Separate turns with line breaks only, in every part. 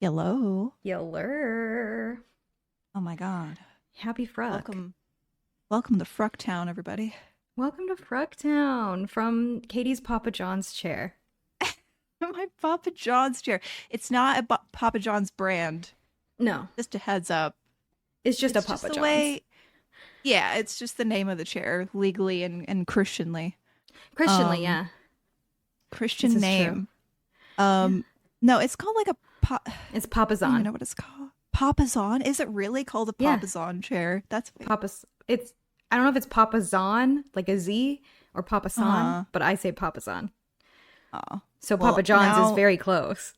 Hello.
Yeller.
Oh my God.
Happy Fruck.
Welcome to Frucktown, everybody.
Welcome to Frucktown from Katie's Papa John's chair.
My Papa John's chair. It's not a Papa John's brand.
No,
Just a heads up.
it's just
It's
a Papa
just the
John's.
way. Yeah, it's just the name of the chair, legally and Christianly.
Christianly,
Um,
yeah.
Christian
This is
name.
Yeah.
No, it's called like a
It's
I don't even
Papazon.
know what it's called. Papazon? Is it really called a
Yeah,
Papazon chair? That's
Papa's. It's. I don't know if it's Papazon, like a Z, or Papasan,
uh-huh.
but I say Papazon.
Oh.
So
Well,
Papa John's is
now
very close.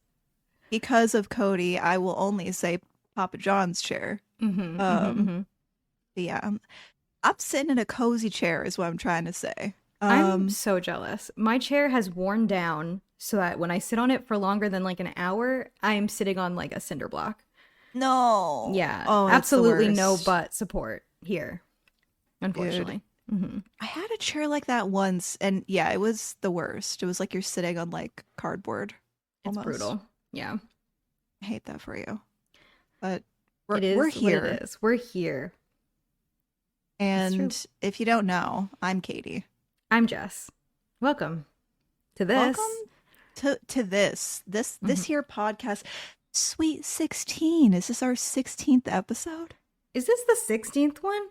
because of Cody, I will only say Papa John's chair.
Mm-hmm, mm-hmm,
Um,
mm-hmm.
but yeah, I'm sitting in a cozy chair is what I'm trying to say.
I'm so jealous. My chair has worn down so that when I sit on it for longer than like an hour, I'm sitting on like a cinder block.
No.
Yeah,
Oh, that's the
absolutely no
worst.
butt support here,
Dude,
unfortunately. Hmm.
I had a chair like that once, and yeah, it was the worst. It was like you're sitting on like cardboard
It's
almost.
brutal. Yeah,
I hate that for you. But
it
we're
is what it
here.
is. We're here. It's true.
And if you don't know, I'm Katie.
I'm Jess. Welcome to
Welcome
this.
to this
Mhm.
here podcast. Sweet 16. Is this our 16th episode?
Is this the 16th one?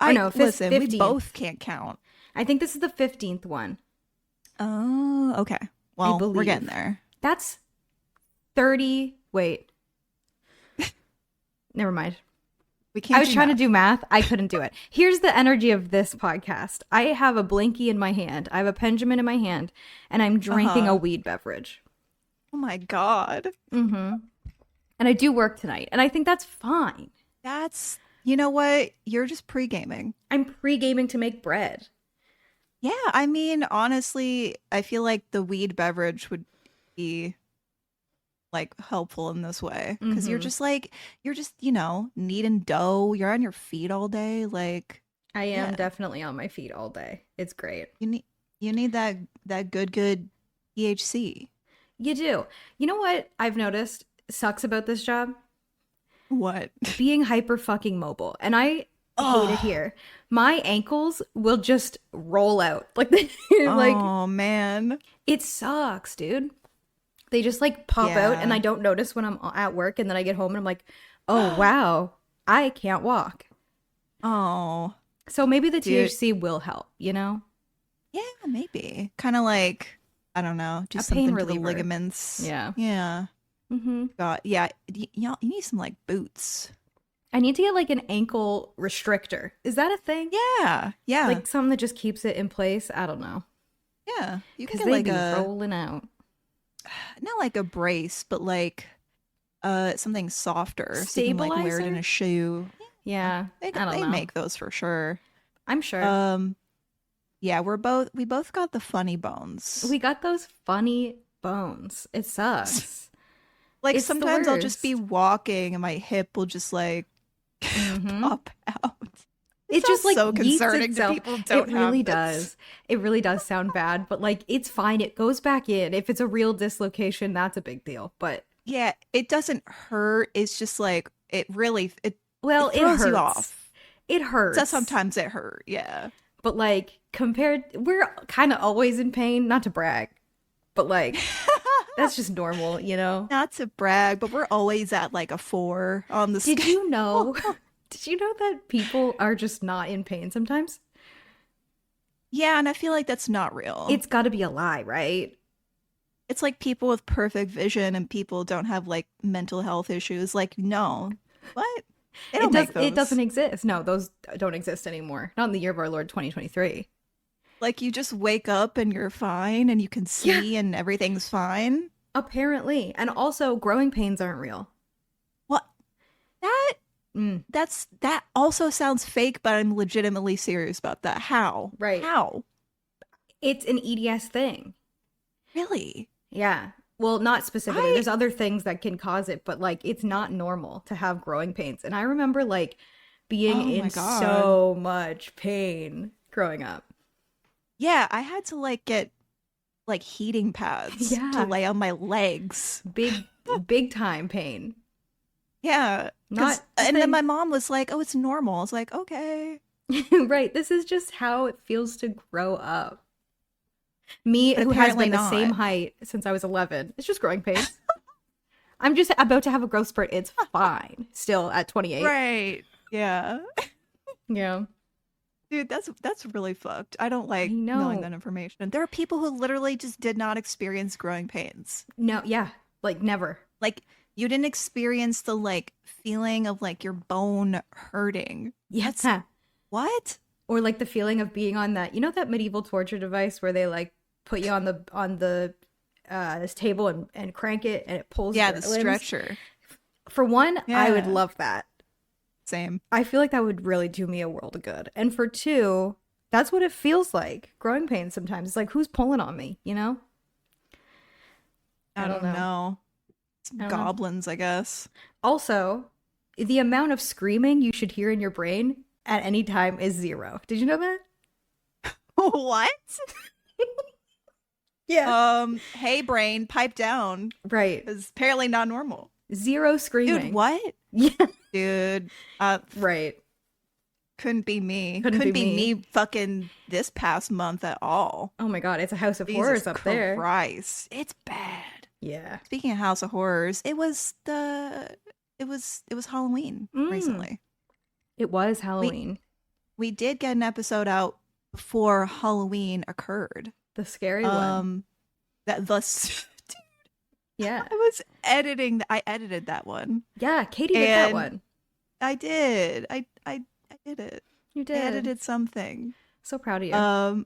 Or
I
no,
listen, we
15th.
both can't count.
I think this is the 15th one.
Oh, okay.
I
Well, we're
believe.
getting there.
That's 30. Wait, never mind.
We
I
can't
was
do
trying to
math.
do math. I couldn't do it. Here's the energy of this podcast. I have a blinky in my hand. I have a Benjamin in my hand, and I'm drinking a
Uh-huh.
weed beverage.
Oh my God.
Mm-hmm. And I do work tonight, and I think that's fine.
That's, you know what? You're just pre-gaming.
I'm pre-gaming to make bread.
Yeah, I mean, honestly, I feel like the weed beverage would be like helpful in this way because
Mm-hmm.
you're just, kneading dough. You're on your feet all day. Like,
I am
yeah,
definitely on my feet all day. It's great.
you need that good THC.
You do. You know what I've noticed sucks about this job?
What?
Being hyper fucking mobile. And I hate it
Oh,
here. My ankles will just roll out. Like
oh man.
it sucks, dude. They just like pop out and
Yeah.
I don't notice when I'm at work and then I get home and I'm like, "Oh, wow. I can't walk."
Oh,
So maybe the
dude.
THC will help, you know?
Yeah, maybe. Kind of like, I don't know, do
A pain
something to the
reliever.
ligaments.
Yeah.
Yeah.
Mhm.
God, yeah. You need some like boots.
I need to get like an ankle restrictor. Is that a thing?
Yeah. Yeah.
Like something that just keeps it in place? I don't know.
Yeah. You can
Cuz
get
they
like
be
a
rolling out.
not like a brace, but like something softer so you can like wear it in
Stabilizer?
a shoe.
Yeah,
They
I don't
they
know.
make those for sure.
I'm sure.
Um yeah, we both got the funny bones.
We got those funny bones. It sucks.
Like
It's the
sometimes I'll just be
worst.
walking and my hip will just like
Hmm.
pop out. It
It just
sounds
like
so
yeets
concerning to
itself.
people who
It
don't
really
have this.
does. It really does sound bad, but like it's fine. It goes back in. If it's a real dislocation, that's a big deal. But
Yeah, it doesn't hurt. It's just like it
well, it
throws you
hurts.
off.
It
So
hurts.
sometimes it hurt. Yeah.
But like compared, we're kind of always in pain. Not to brag, but like that's just normal, you know?
Not to brag, but we're always at like a 4 on the
Did
scale.
you know? Did you know that people are just not in pain sometimes?
Yeah, and I feel like that's not real.
It's got to be a lie, right?
It's like people with perfect vision and people don't have like mental health issues. Like, no. What? They
It
don't
does.
make
It
those.
doesn't exist. No, those don't exist anymore. Not in the year of our Lord 2023.
Like you just wake up and you're fine and you can
Yeah,
see and everything's fine.
apparently. And also, growing pains aren't real.
What? That
Mm,
that also sounds fake, but I'm legitimately serious about that. How?
right.
How?
It's an EDS thing.
Really?
Yeah. Well, not specifically.
I
There's other things that can cause it, but like it's not normal to have growing pains. And I remember like being
Oh my
in
God.
so much pain growing up.
Yeah, I had to like get like heating pads to
Yeah.
lay on my legs.
Big big time pain.
Yeah.
Not
And then my mom was like, "Oh, it's normal." I was like, "Okay."
right. This is just how it feels to grow up. Me,
But
who has
apparently
been the same
not.
height since I was 11, it's just growing pains. I'm just about to have a growth spurt. It's fine. Still at 28.
Right. Yeah.
Yeah.
Dude, that's really fucked. I don't
I
like knowing
know.
that information. There are people who literally just did not experience growing pains.
No, yeah. Like never.
Like you didn't experience the like feeling of like your bone hurting.
Yeah.
That's what?
Or like the feeling of being on that, that medieval torture device where they like put you on the this table and crank it and it pulls
Yeah,
your
the
limbs.
stretcher.
For one, I would
Yeah.
love that.
Same.
I feel like that would really do me a world of good. And for two, that's what it feels like. Growing pains sometimes. It's like, who's pulling on me, you know?
I don't know.
I don't know.
Goblins, I guess.
Also, the amount of screaming you should hear in your brain at any time is 0. Did you know that?
What?
Yeah.
Hey brain, pipe down.
Right.
It's apparently not normal.
0 screaming.
Dude, what?
Yeah.
Dude,
Right.
couldn't be me.
Couldn't be
me fucking this past month at all.
Oh my god, it's a house of
Jesus
horrors up there.
Christ. It's bad.
Yeah.
Speaking of House of Horrors, it was Halloween recently.
It was Halloween.
We did get an episode out before Halloween occurred.
The scary one. Yeah.
I edited that one.
Yeah, Katie did that one.
I did. I did it.
You did.
I edited something.
So proud of you.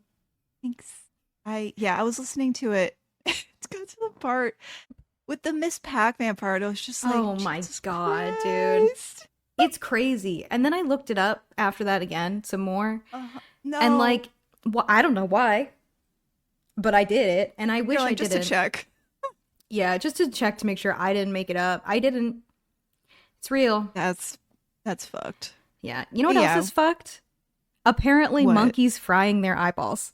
Thanks. I was listening to it. It's got to the part with the Miss Pac-Man part. I was just like,
oh my
Jesus
god,
Christ.
dude. It's crazy. And then I looked it up after that again, some more.
No.
And like, I don't know why, but I did it. And I wish I
just
didn't.
to check.
Yeah, just to check to make sure I didn't make it up. I didn't. It's real.
That's fucked.
Yeah. You know what else is fucked? Apparently
What?
monkeys frying their eyeballs.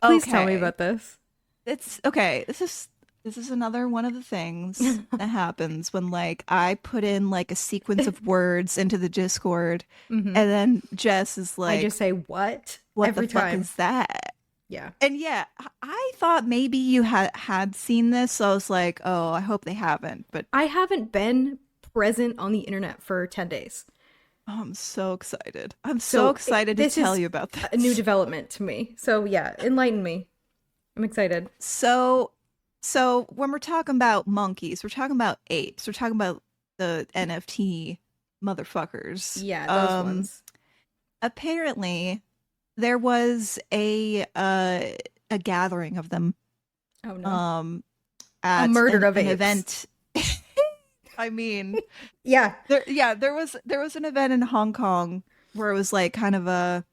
Please tell me
Okay.
about this.
It's okay. This is another one of the things that happens when like I put in like a sequence of words into the Discord, and then Jess is like,
I just say what every
the fuck
time.
is that?
Yeah.
And yeah, I thought maybe you had seen this, so I was like, oh, I hope they haven't. But
I haven't been present on the internet for 10 days.
oh, I'm so excited. I'm so excited to
this
tell
is
you about this.
A new development to me. So yeah, enlighten me. I'm excited.
So when we're talking about monkeys, we're talking about apes. We're talking about the NFT motherfuckers.
Yeah, those ones.
Apparently, there was a gathering of them.
Oh no.
At
a murder of
an
apes.
event. I mean,
Yeah.
there was an event in Hong Kong where it was like kind of a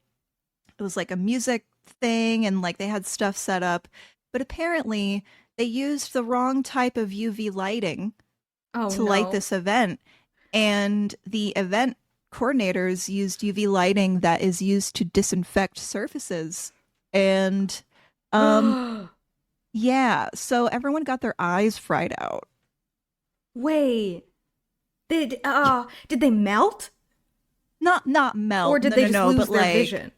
music thing and like they had stuff set up, but apparently they used the wrong type of UV lighting to light this event, and the event coordinators used UV lighting that is used to disinfect surfaces, and yeah, so everyone got their eyes fried out.
Wait. Did they melt?
Not melt,
Or did they just lose
but
their
like,
vision?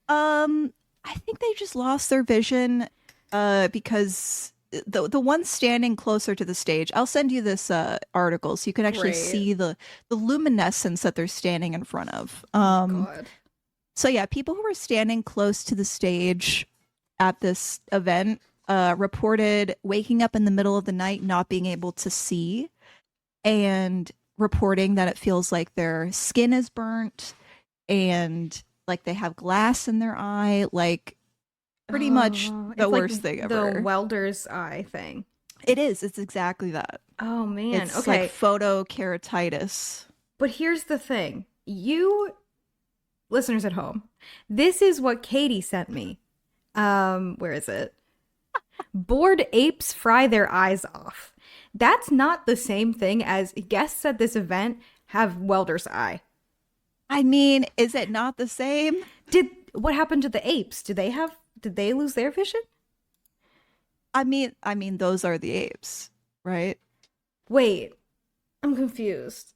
I think they just lost their vision because the one standing closer to the stage, I'll send you this article so you can actually
Great.
see the luminescence that they're standing in front of.
God.
So yeah, people who were standing close to the stage at this event reported waking up in the middle of the night not being able to see, and reporting that it feels like their skin is burnt and like they have glass in their eye, like pretty much the
It's like
worst thing ever.
The welder's eye thing.
It's exactly that.
Oh man.
It's
Okay.
like photokeratitis.
But here's the thing. You listeners at home, this is what Katie sent me. Where is it? Bored apes fry their eyes off. That's not the same thing as guests at this event have welder's eye.
I mean, is it not the same?
What happened to the apes? Did they lose their vision?
I mean those are the apes. right?
Wait, I'm confused.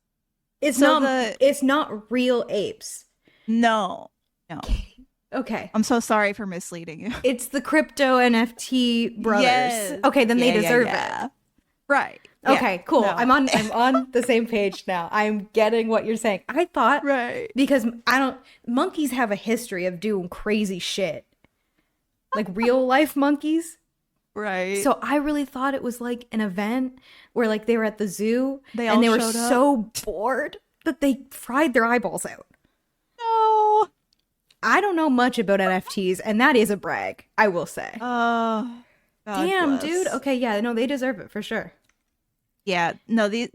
It's
So
not
the
it's not real apes.
no, no.
Okay.
I'm so sorry for misleading you.
It's the crypto NFT brothers.
Yes.
Okay, then they
Yeah, yeah,
deserve it.
yeah. Right. Yeah.
Okay, cool.
No.
I'm on the same page now. I'm getting what you're saying. I thought
Right.
because I don't monkeys have a history of doing crazy shit. Like real life monkeys.
Right.
So I really thought it was like an event where like they were at the zoo
They
and
all
they were
showed up.
so bored that they fried their eyeballs out.
No.
I don't know much about NFTs, and that is a brag, I will say.
Oh. God
Damn,
bless.
dude. Okay, yeah, no, they deserve it for sure.
Yeah. No, the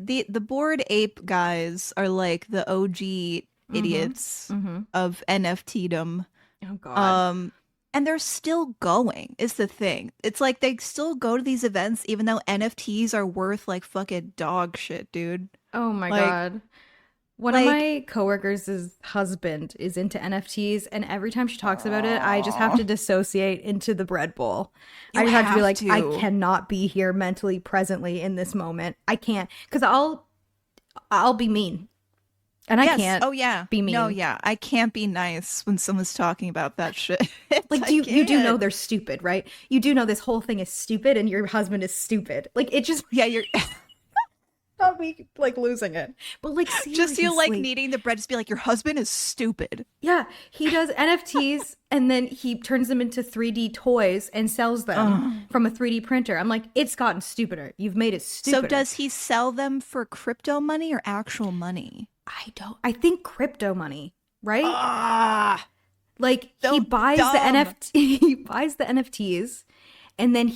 Bored Ape guys are like the OG idiots
Mm-hmm.
of NFTdom.
Oh god.
And they're still going, is the thing. It's like they still go to these events even though NFTs are worth like fucking dog shit, dude.
Oh my
Like,
god. One of my coworkers' husband is into NFTs, and every time she talks about it, I just have to dissociate into the bread bowl. I just have to be like, I cannot be here mentally presently in this moment. I can't, because I'll be mean, and I can't.
Oh yeah.
Be mean.
No, yeah. I can't be nice when someone's talking about that shit.
Like you do know they're stupid, right? You do know this whole thing is stupid, and your husband is stupid. Like it just
you're
not me like losing it, but like seriously.
just you like needing the bread. Just be like, your husband is stupid.
Yeah, he does NFTs and then he turns them into 3D toys and sells them from a 3D printer. I'm like, it's gotten stupider. You've made it stupider.
So does he sell them for crypto money or actual money?
I think crypto money, right? Like
so
he buys
dumb.
the NFT, he buys the NFTs, and then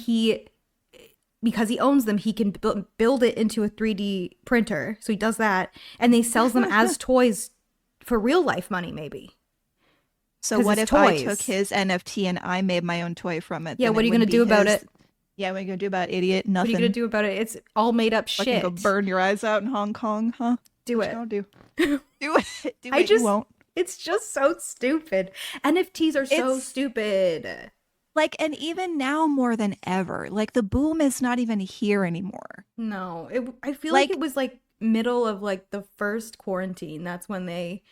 because he owns them, he can build it into a 3D printer. So he does that, and he sells them as toys for real life money, maybe.
So what if I took his NFT and I made my own toy from it?
Yeah, what are you going to do about it?
Yeah, what are you going to do about it, idiot? Nothing.
What are you going to do about it? It's all made up
Fucking
shit.
go burn your eyes out in Hong Kong, huh?
Do
what
it.
Don't do. Do it. Do it. You won't.
It's just so stupid. NFTs are so stupid.
Like, and even now more than ever, like the boom is not even here anymore.
No, I feel like it was like middle of like the first quarantine. That's when they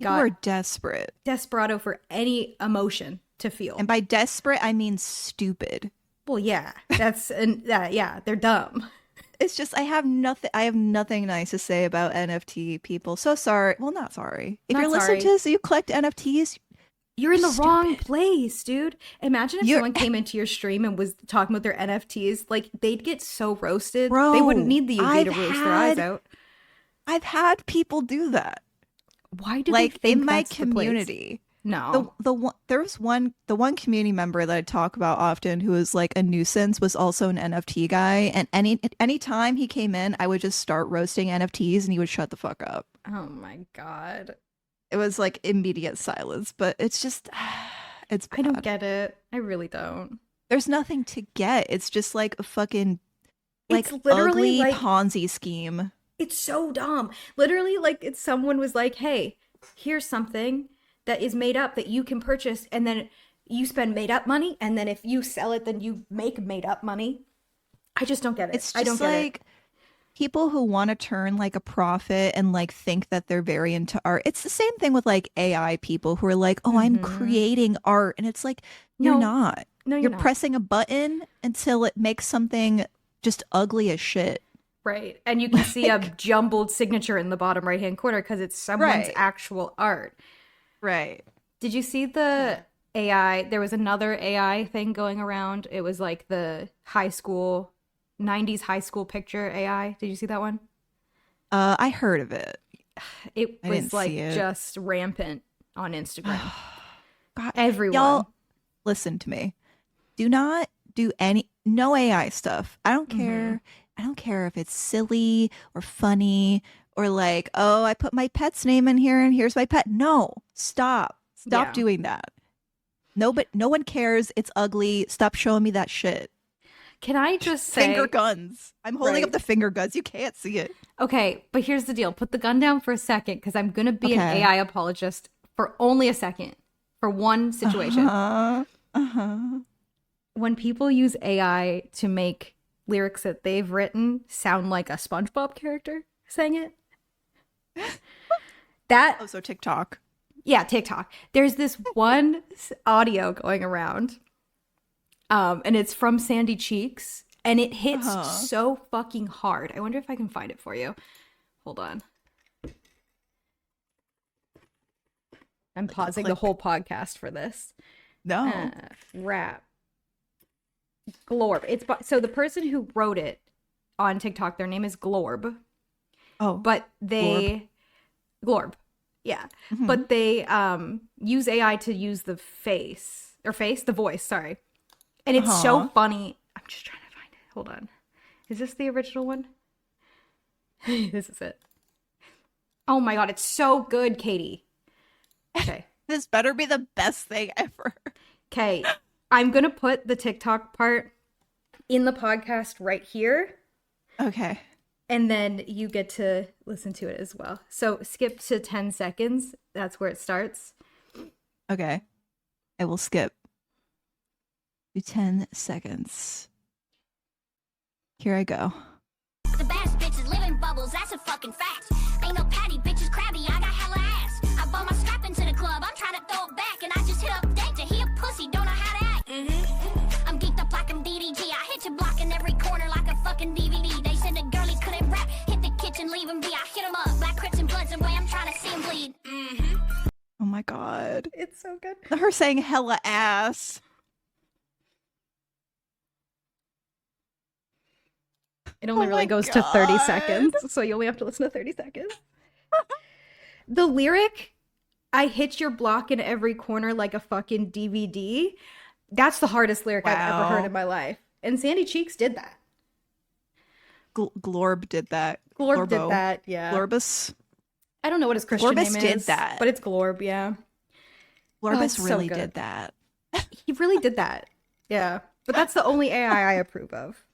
were desperate.
Desperado for any emotion to feel.
And by desperate, I mean stupid.
Well, yeah, yeah, they're dumb.
It's just I have nothing nice to say about NFT people. So sorry. Well, not sorry. If you're listening to this, you collect NFTs.
You're in the wrong place, dude. Imagine if someone came into your stream and was talking about their NFTs. Like, they'd get so roasted.
Bro,
they wouldn't need the UV to roast their eyes out.
I've had people do that.
Why do
like
they think
in my
that's
community?
No.
The one community member that I talk about often who was like a nuisance was also an NFT guy. And any time he came in, I would just start roasting NFTs and he would shut the fuck up.
Oh my god.
It was like immediate silence, but it's just, it's bad.
I don't get it. I really don't.
There's nothing to get. It's just like a fucking, like,
it's literally
ugly
like,
Ponzi scheme.
It's so dumb. Literally, like, it's someone was like, hey, here's something that is made up that you can purchase, and then you spend made up money, and then if you sell it, then you make made up money. I just don't get it.
It's just
I don't get
like,
it.
People who want to turn like a profit and like think that they're very into art. It's the same thing with like AI people who are like, oh, I'm creating art. And it's like, you're not.
No,
you're
not.
pressing a button until it makes something just ugly as shit.
Right. And you can see a jumbled signature in the bottom right-hand corner because it's someone's actual art.
Right.
Did you see the AI? There was another AI thing going around. It was like the 90s high school picture AI. Did you see that one?
I heard of it.
It was like just rampant on Instagram.
God,
everyone.
Y'all, listen to me. Do not do no AI stuff. I don't care. I don't care if it's silly or funny or like, oh, I put my pet's name in here and here's my pet. No, stop doing that. No, but no one cares. It's ugly. Stop showing me that shit.
Can I just say
finger guns? I'm holding up the finger guns. You can't see it.
Okay, but here's the deal. Put the gun down for a second because I'm going to be an AI apologist for only a second for one situation. When people use AI to make lyrics that they've written sound like a SpongeBob character sang it. That
Oh, so TikTok.
Yeah, TikTok. There's this one audio going around, and it's from Sandy Cheeks, and it hits so fucking hard. I wonder if I can find it for you. Hold on. I'm pausing the whole podcast for this.
No.
Rap. Glorb. So the person who wrote it on TikTok, their name is Glorb.
Oh.
But they... Glorb. Yeah. Mm-hmm. But they use AI to use the voice, sorry. And it's so funny. I'm just trying to find it. Hold on. Is this the original one? This is it. Oh my god, it's so good, Katie. Okay.
This better be the best thing ever.
Okay. I'm going to put the TikTok part in the podcast right here.
Okay.
And then you get to listen to it as well. So skip to 10 seconds. That's where it starts.
Okay. I will skip to 10 seconds. Here I go.
The best bitches live in bubbles, that's a fucking fact. Ain't no patty, bitches crabby, I got hella ass. I bought my strap into the club, I'm trying to throw it back. And I just hit up Danger, he a pussy, don't know how to act. I'm geeked up like I'm DDG, I hit your block in every corner like a fucking DVD. They said the girlie couldn't rap, hit the kitchen, leave him be. I hit him up, Black Crips and Bloods away, I'm trying to see him bleed.
Oh my god.
It's so good.
Her saying hella ass.
It only really goes to 30 seconds, so you only have to listen to 30 seconds. The lyric, I hit your block in every corner like a fucking DVD, that's the hardest lyric I've ever heard in my life. And Sandy Cheeks did that.
Glorb did that.
Glorb did that, yeah.
Glorbus.
I don't know what his Christian
Glorbus
name
did
is,
that.
but it's Glorb, yeah.
Glorbus really did that.
He really did that, yeah. But that's the only AI I approve of.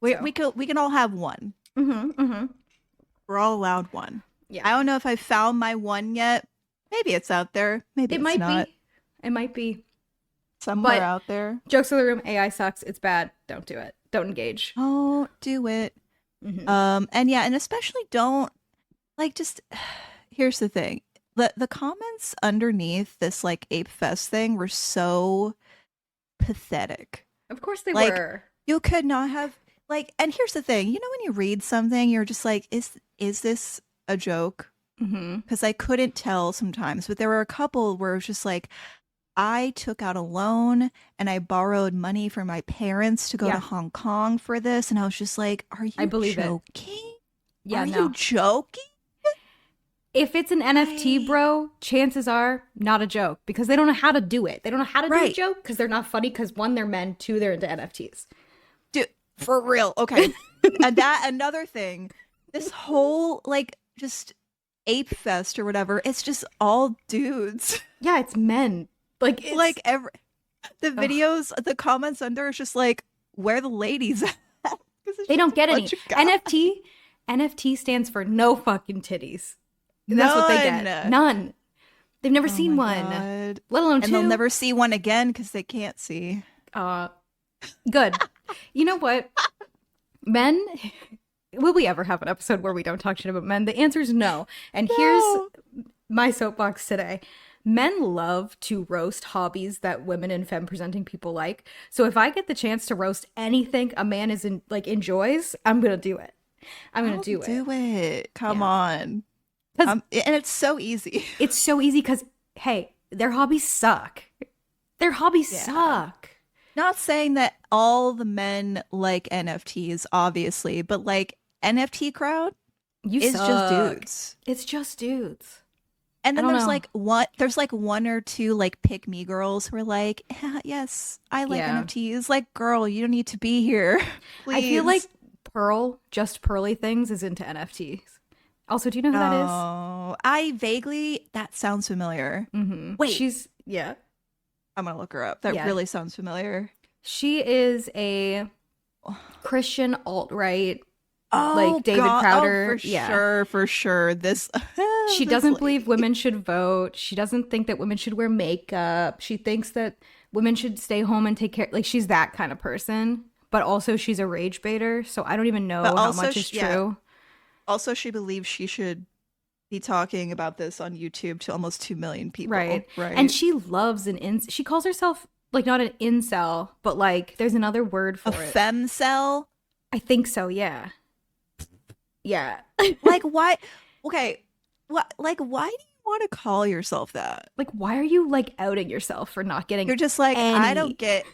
We can all have one. We're all allowed one.
Yeah.
I don't know if I found my one yet. Maybe it's out there. Maybe
it
it's
might
not.
be. It might be
Somewhere out there.
Jokes in the room. AI sucks. It's bad. Don't do it. Don't engage.
Don't do it. And especially don't just. Here's the thing. The comments underneath this Ape Fest thing were so pathetic.
Of course they were.
You could not have. And here's the thing, when you read something, you're just like, is this a joke? Because I couldn't tell sometimes, but there were a couple where it was just like, I took out a loan and I borrowed money from my parents to go to Hong Kong for this. And I was just like, are you joking?
Yeah,
are you joking?
If it's an NFT, bro, chances are not a joke because they don't know how to do it. They don't know how to do a joke because they're not funny because one, they're men, two, they're into NFTs.
Dude, for real. Okay. And another thing, this whole just Ape Fest or whatever, it's just all dudes.
Yeah, it's men. The
videos, the comments under is just where the ladies at?
They don't get any. NFT stands for no fucking titties. And that's what they get. None. They've never seen one.
God.
Let alone two.
And they'll never see one again because they can't see.
Good. You know what? Men, will we ever have an episode where we don't talk shit about men? The answer is no. And here's my soapbox today. Men love to roast hobbies that women and femme presenting people like. So if I get the chance to roast anything a man enjoys, I'm going to do it. I'm going to do it.
Do it. Come on. And it's so easy.
It's so easy because, hey, their hobbies suck. Their hobbies suck.
Not saying that all the men like NFTs, obviously, but NFT crowd is just dudes.
It's just dudes.
And then there's one or two pick me girls who are like, yes, I like NFTs. Girl, you don't need to be here. Please.
I feel like Pearly Things is into NFTs. Also, do you know who that is?
Oh, that sounds familiar.
Wait.
I'm going to look her up. That really sounds familiar.
She is a Christian alt-right, David
God.
Crowder.
For sure. This
she doesn't believe women should vote. She doesn't think that women should wear makeup. She thinks that women should stay home and take care. She's that kind of person. but also she's a rage baiter, so I don't even know
But
how
also
much is true.
Also, she believes she should be talking about this on YouTube to almost 2 million people.
Right.
Right.
And she loves she calls herself like not an incel, but like there's another word for
a
it.
femcel?
I think so, yeah. Yeah.
Like, why? Okay. What? Like, why do you want to call yourself that?
Like, why are you like outing yourself for not getting
You're just like, I don't get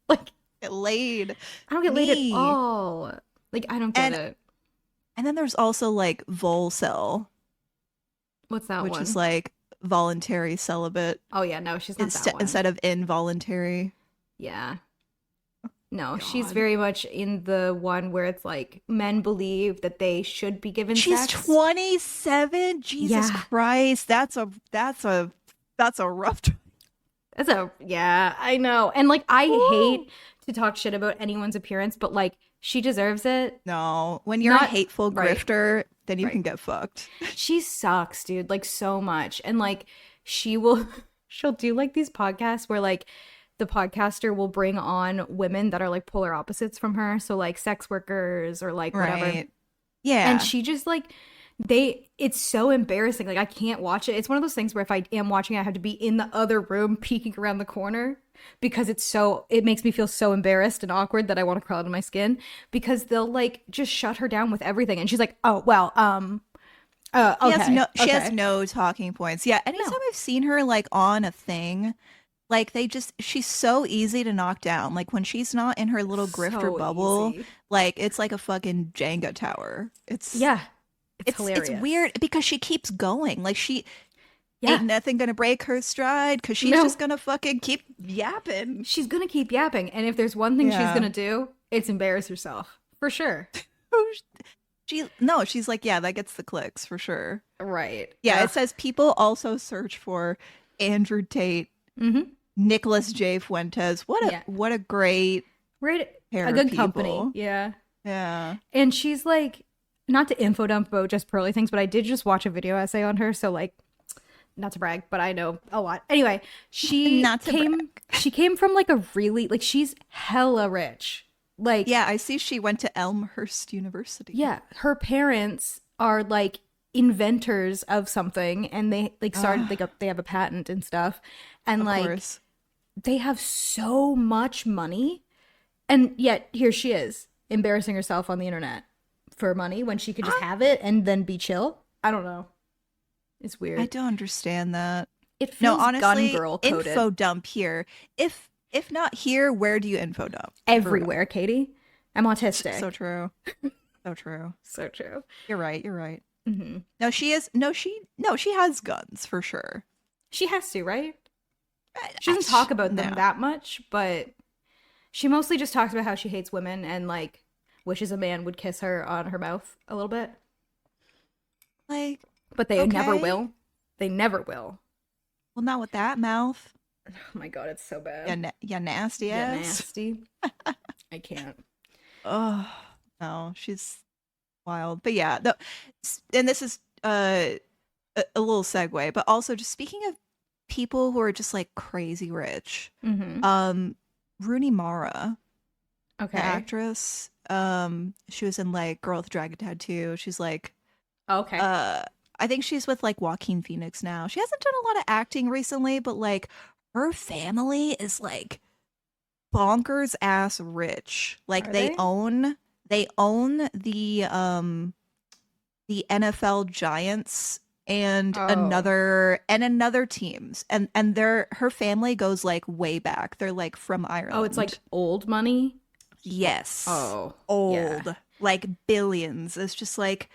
like
laid.
I don't get laid
Me.
at all. Like I don't get it.
And then there's also like volcel,
What's that
which
one?
is like voluntary celibate
Oh yeah, no, she's not that one.
instead of involuntary.
Yeah. No, she's
God.
very much in the one where it's like men believe that they should be given
She's
sex.
27. Jesus
Yeah.
Christ. That's a rough
Yeah, I know. And like I hate to talk shit about anyone's appearance, but like she deserves it.
No. When you're a
Not-
hateful
right.
grifter, then you
Right.
can get fucked.
She sucks, dude, like so much. And like she'll do like these podcasts where like the podcaster will bring on women that are like polar opposites from her, so like sex workers or like whatever.
Right. Yeah.
And she just like it's so embarrassing. Like I can't watch it. It's one of those things where if I am watching, I have to be in the other room peeking around the corner because it makes me feel so embarrassed and awkward that I want to crawl out of my skin because they'll like just shut her down with everything. And she's like, oh, well, okay.
She has no talking points. Yeah. Anytime
No.
I've seen her like on a thing, like she's so easy to knock down. Like when she's not in her little grifter
So
bubble,
easy.
like it's like a fucking Jenga tower. It's
Yeah. It's hilarious.
It's weird because she keeps going. Like she
Yeah.
ain't nothing gonna break her stride because she's
No.
just gonna fucking keep yapping.
She's going to keep yapping. And if there's one thing she's
Yeah.
going to do, it's embarrass herself. For sure.
She's like, yeah, that gets the clicks for sure.
Right.
Yeah,
Ugh.
it says people also search for Andrew Tate,
Mhm.
Nicholas J. Fuentes. What a great
Right.
pair
A
of
good
people.
company. Yeah.
Yeah.
And she's like, not to info dump about just Pearly Things, but I did just watch a video essay on her. So like, not to brag, but I know a lot. Anyway, she
Not to
she came from like a really, like she's hella rich. Like,
Yeah, I see she went to Elmhurst University.
yeah, her parents are like inventors of something and they like started, they have a patent and stuff. And
Of
like,
course.
they have so much money. And yet here she is embarrassing herself on the internet for money when she could just have it and then be chill. I don't know. It's weird.
I don't understand that.
It
No,
feels
honestly,
gun girl coded
info dump here. If not here, where do you info dump?
everywhere, Katie. I'm autistic.
So true. So true.
So true.
You're right. You're right.
Hmm.
No, she has guns for sure.
She has to, right? She doesn't talk about them
No.
that much, but she mostly just talks about how she hates women and like wishes a man would kiss her on her mouth a little bit.
Like,
But they never
Okay.
will. They never will.
well, not with that mouth.
Oh my god, it's so bad.
Yeah, nasty
Yeah,
ass.
nasty. I can't.
Oh no, she's wild. But yeah, and this is a little segue, but also just speaking of people who are just like crazy rich.
Mm-hmm.
Rooney Mara,
Okay.
the actress. She was in like Girl with Dragon Tattoo. She's like,
Okay.
I think she's with like Joaquin Phoenix now. She hasn't done a lot of acting recently, but like her family is like bonkers ass rich. Like
Are
they
they?
own the NFL Giants and
Oh.
another teams. And her family goes like way back. They're like from Ireland.
Oh, it's like old money?
yes.
Oh.
Old.
yeah.
Like billions. It's just like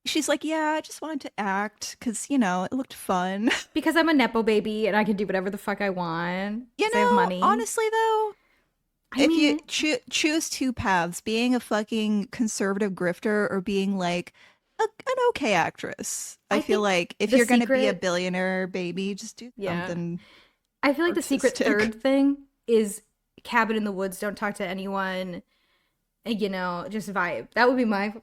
she's like, yeah, I just wanted to act because, you know, it looked fun.
Because I'm a Nepo baby and I can do whatever the fuck I want.
You
'cause I have
know,
money.
honestly, though,
I
if
mean,
you choose two paths, being a fucking conservative grifter or being like an okay actress, I
I
feel
think
like if
the
you're going to be a
secret-
billionaire baby, just do
Yeah.
something.
I feel like the secret
artistic.
third thing is cabin in the woods, don't talk to anyone, and, you know, just vibe. That would be my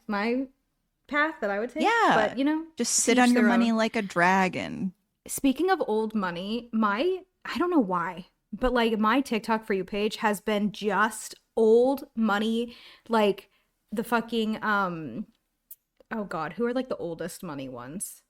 path that I would take.
Yeah.
But, you know,
Just sit
each
on your
their
money
own.
like a dragon.
Speaking of old money, I don't know why, But like my TikTok for you page has been just old money, like the fucking oh god, who are like the oldest money ones?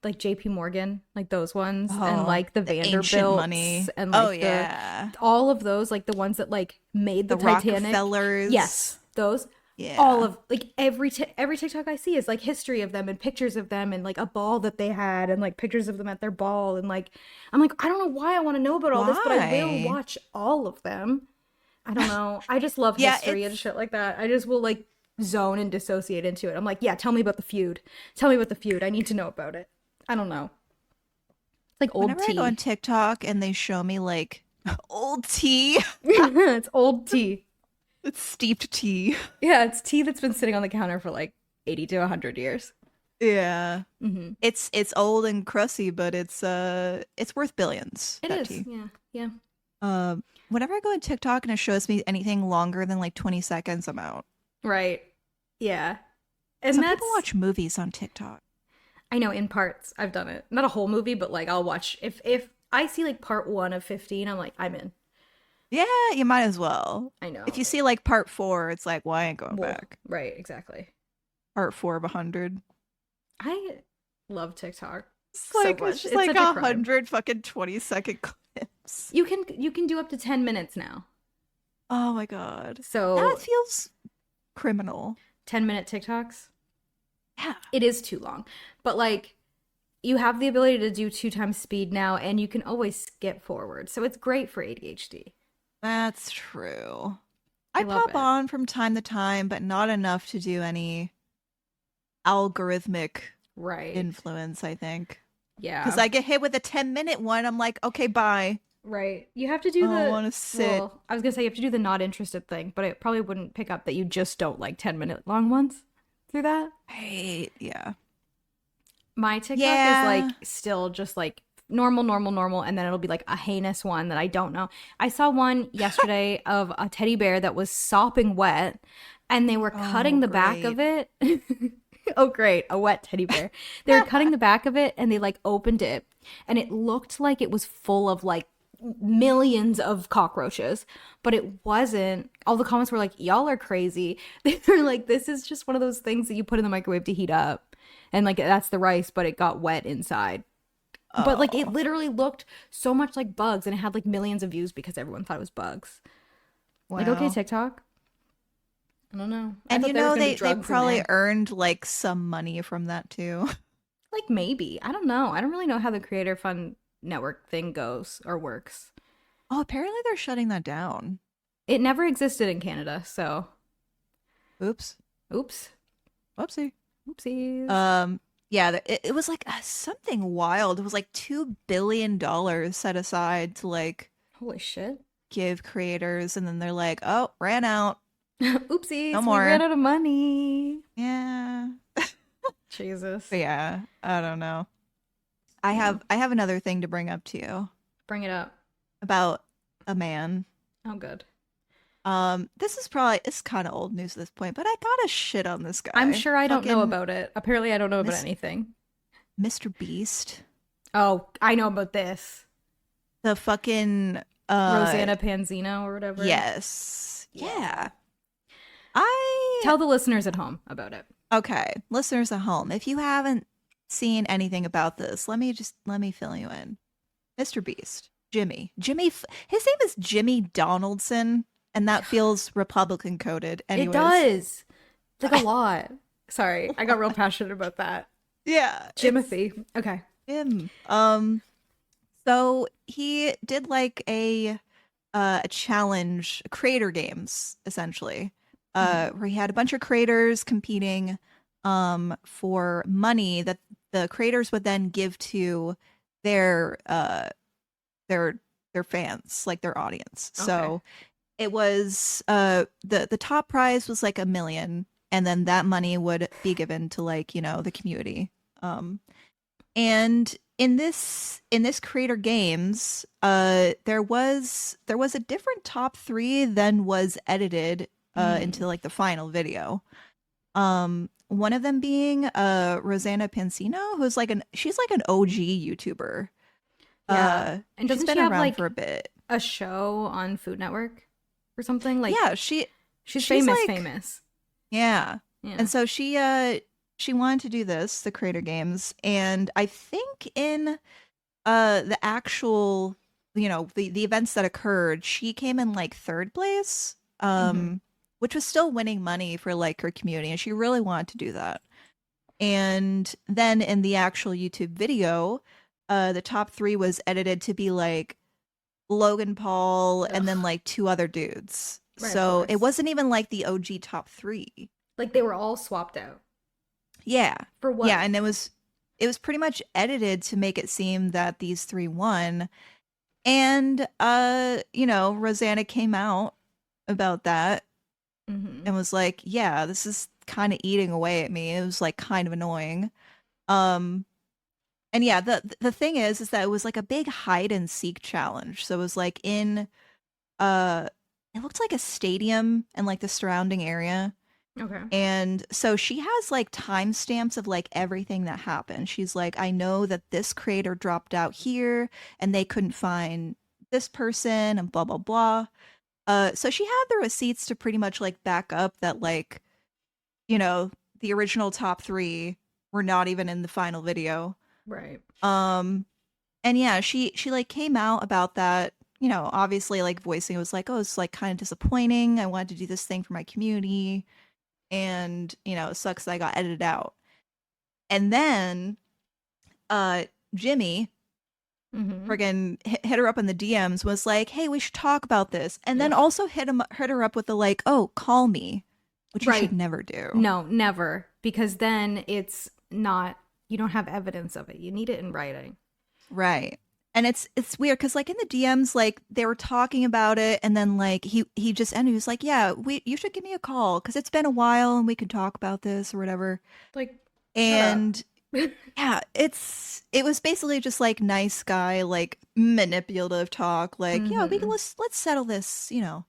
Like JP Morgan, like those ones, and like the
ancient money.
Vanderbilts, and like
Oh yeah,
all of those, like the ones that like made the
the
Titanic.
Rockefellers.
Yes, those.
Yeah.
All of like every TikTok I see is like history of them and pictures of them and like a ball that they had and like pictures of them at their ball, and like I'm like, I don't know why I want to know about all this, but I will
Why?
watch all of them. I don't know. I just love
Yeah,
history and shit like that. I just will like zone and dissociate into it. I'm like, yeah, tell me about the feud. Tell me about the feud. I need to know about it. I don't know. It's like old
Whenever
tea.
I go on TikTok and they show me like old tea,
It's old tea.
it's steeped tea.
Yeah, it's tea that's been sitting on the counter for like 80 to 100 years.
Yeah,
Mm-hmm.
it's old and crusty, but it's worth billions.
It
that
is.
tea.
Yeah. Yeah.
Whenever I go on TikTok and it shows me anything longer than like 20 seconds, I'm out.
Right. Yeah. And
Some
that's
people watch movies on TikTok.
I know in parts. I've done it. Not a whole movie, but like I'll watch if I see like part 1 of 15, I'm like, I'm in.
Yeah, you might as well.
I know.
If you see like part 4, it's like, well, I ain't going
Well,
back.
right, exactly.
Part 4 of 100.
I love TikTok.
It's
so
like
much.
it's just
It's
like
such a crime.
100 fucking 20-second clips.
You can do up to 10 minutes now.
Oh my god.
So
That feels criminal.
10-minute TikToks.
Yeah.
It is too long. But like you have the ability to do 2 times speed now, and you can always skip forward. So it's great for ADHD.
That's true.
I
I
love
pop
it.
on from time to time, but not enough to do any algorithmic
Right.
influence, I think.
Yeah.
Because I get hit with a 10-minute one, I'm like, okay, bye.
Right. You have to do
I
the
wanna sit.
Well, I was going to say you have to do the not interested thing, but it probably wouldn't pick up that you just don't like 10-minute long ones through that.
Hey, yeah.
My TikTok
Yeah.
is like still just like normal, and then it'll be like a heinous one that I don't know. I saw one yesterday of a teddy bear that was sopping wet, and they were cutting the back of it. Oh, great. A wet teddy bear. They were cutting the back of it, and they like opened it, and it looked like it was full of like millions of cockroaches, but it wasn't. All the comments were like, y'all are crazy. They were like, this is just one of those things that you put in the microwave to heat up, and like that's the rice, but it got wet inside. But like it literally looked so much like bugs, and it had like millions of views because everyone thought it was bugs. Like, okay,
Wow.
TikTok. I don't know. I
And
thought
you
there was
know,
gonna be
they
drugs in
probably
there.
earned like some money from that too.
Like maybe. I don't know. I don't really know how the Creator Fund Network thing goes or works.
Oh, apparently they're shutting that down.
It never existed in Canada, so
Oops.
oops.
Whoopsie.
Oopsies.
Yeah, it was like something wild. It was like $2 billion set aside to like
Holy shit.
give creators, and then they're like, oh, ran out.
Oopsies.
No
We
more.
ran out of money.
Yeah.
Jesus.
But yeah, I don't know. I have another thing to bring up to you
Bring it up.
about a man.
Oh, good.
This is probably, it's kind of old news at this point, but I gotta shit on this guy.
I'm sure I don't know
Fucking
about it. Apparently, I don't know about
Miss-
anything.
Mr. Beast.
Oh, I know about this.
The fucking
Rosanna Panzino or whatever.
Yes.
Yeah.
I
Tell the listeners at home about it.
Okay, listeners at home, if you haven't seen anything about this, let me fill you in. Mr. Beast, his name is Jimmy Donaldson, and that feels Republican coded. Anyways.
It does. It's like a lot. Sorry, I got real passionate about that.
Yeah,
Jimothy. Okay.
Jim. So he did like a challenge, creator games essentially, where he had a bunch of creators competing for money that the creators would then give to their fans, like their audience. So it was the top prize was like $1 million, and then that money would be given to like, you know, the community. And in this creator games, there was a different top 3 than was edited into like the final video. One of them being Rosanna Pansino, who's like she's like an OG YouTuber.
Yeah. And
She's
doesn't
been
she have
around
like
for a bit.
a show on Food Network or something? Like
Yeah,
she's
she's
famous,
like
famous.
yeah.
Yeah.
And so she wanted to do this, the Creator Games, and I think in the actual, the events that occurred, she came in like third place,
Hmm.
which was still winning money for like her community, and she really wanted to do that. And then in the actual YouTube video, the top 3 was edited to be like Logan Paul and then
Ugh.
like 2 other dudes.
Right, of
So it
course.
wasn't even like the OG top 3.
Like they were all swapped out.
Yeah.
For
Yeah,
what?
and it was pretty much edited to make it seem that these 3 won. And Rosanna came out about that
Hmm.
and was like, "Yeah, this is kind of eating away at me." It was like kind of annoying. Um and yeah, the thing is that it was like a big hide and seek challenge. So it was like in uh it looked like a stadium and like the surrounding area.
Okay.
And so she has like timestamps of like everything that happened. She's like, I know that this creator dropped out here and they couldn't find this person and blah blah blah. So she had the receipts to pretty much like back up that like, you know, the original top 3 were not even in the final video.
Right.
Um and yeah, she like came out about that, obviously like voicing it was like, oh, it's like kind of disappointing. I wanted to do this thing for my community and it sucks that I got edited out. And then Jimmy
Hmm.
friggin' hit her up in the DMs, was like, hey, we should talk about this, and then
Ugh.
also hit her up with the like, oh, call me, which you should
Right.
never do.
No, never. Because then it's not, you don't have evidence of it. You need it in writing.
Right. And it's weird because like in the DMs, like they were talking about it, and then like he just ended. He was like, "Yeah, you should give me a call because it's been a while and we can talk about this or whatever."
Like, shut up.
And yeah, it was basically just like nice guy, like manipulative talk, like, yeah, we can
Hmm.
let's settle this, And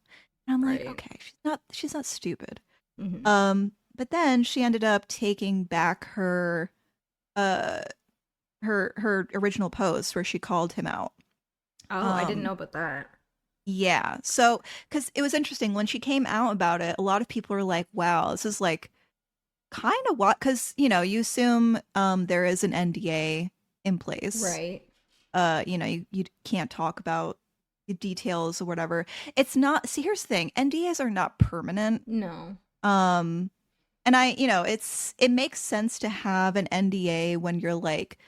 I'm like,
Right.
okay, she's not stupid.
Hmm.
But then she ended up taking back uh her original post where she called him out.
Oh, I didn't
Um
know about that.
yeah. So cuz it was interesting when she came out about it, a lot of people were like, wow, this is like kind of what, cuz you assume there is an NDA in place.
Right.
You can't talk about the details or whatever. It's not, see, here's the thing, NDAs are not permanent.
No.
um and it makes sense to have an NDA when you're like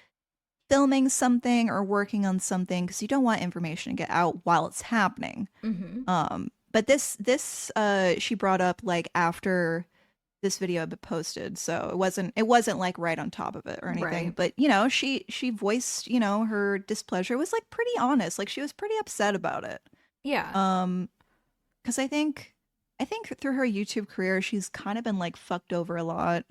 filming something or working on something because you don't want information to get out while it's happening.
Hmm.
But this she brought up like after this video had been posted, so it wasn't like right on top of it or anything.
Right.
But she voiced her displeasure. It was like pretty honest, like she was pretty upset about it.
Yeah.
um because I think through her YouTube career she's kind of been like fucked over a lot.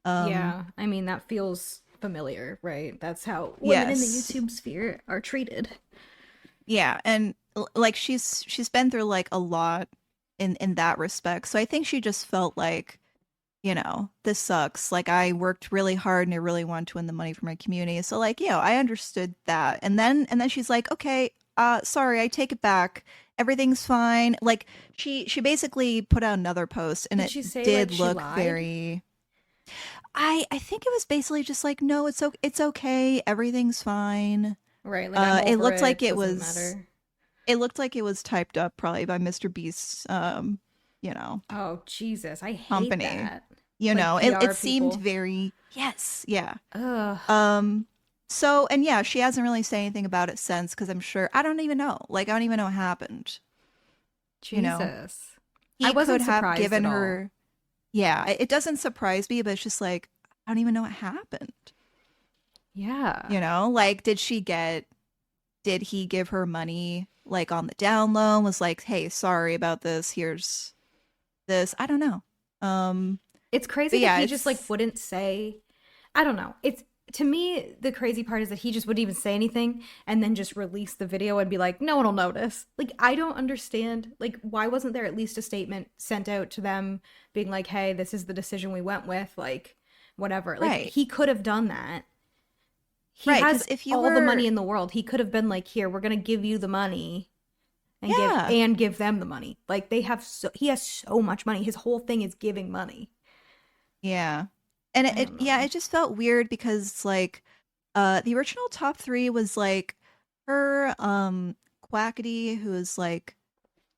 um
Yeah. I mean, that feels familiar, right? That's how women in the
yes.
YouTube sphere are treated.
Yeah, and like she's been through like a lot in that respect. So I think she just felt like, this sucks. Like I worked really hard and I really wanted to win the money for my community. So like, I understood that. And then she's like, "Okay, sorry, I take it back. Everything's fine." Like she basically put out another post and
Did
it
she say like
did
she
look
lied?
very, I think it was basically just like, "No, it's okay. Everything's fine."
Right. Like I'm
It
over
looked like
it.
it
Doesn't
was
matter.
it looked like it was typed up probably by Mr. Beast's
Oh, Jesus. I hate
company.
that.
You
Like
know, it
PR
it seemed
people.
very, yes, yeah.
Ugh.
So, and yeah, she hasn't really said anything about it since because I'm sure, I don't even know. Like I don't even know what happened. You know,
Jesus. I
he could
wasn't
have
surprised
given
at all.
her, yeah, it doesn't surprise me, but it's just like I don't even know what happened.
Yeah.
Like did he give her money like on the down low and was like, "Hey, sorry about this. Here's this." I don't know.
It's crazy
But
that
yeah,
he just like
it's
wouldn't say. I don't know. It's to me the crazy part is that he just wouldn't even say anything and then just release the video and be like, no one will notice. Like I don't understand. Like why wasn't there at least a statement sent out to them being like, hey, this is the decision we went with, like whatever. Like
right.
he could have done that. He
Right,
has
'cause if you
all the money
were
in the world. He could have been like, here, we're gonna give you the money and
Yeah.
give them the money. Like he has so much money. His whole thing is giving money.
Yeah. And
I don't
yeah,
know.
it just felt weird because like the original top 3 was like her Quackity, who is like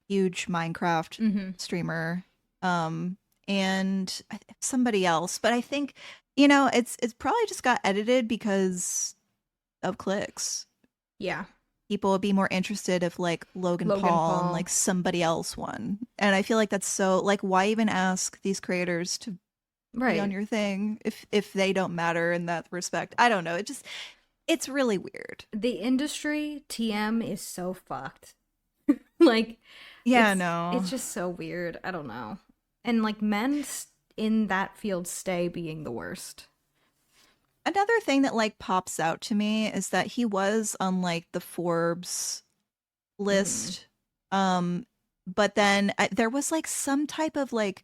huge Minecraft
Mm-hmm.
streamer, um and somebody else, but I think it's probably just got edited because of clicks.
Yeah.
People would be more interested if like Logan
Logan
Paul and
Paul.
like somebody else won. And I feel like that's so like why even ask these creators to be on
Right.
your thing if they don't matter in that respect. I don't know. It's really weird.
The industry, TM, is so fucked. Like,
Yeah,
it's
no.
just so weird. I don't know. And like in that field stay being the worst.
Another thing that like pops out to me is that he was on like the Forbes
Mm-hmm.
list. But then there was like some type of like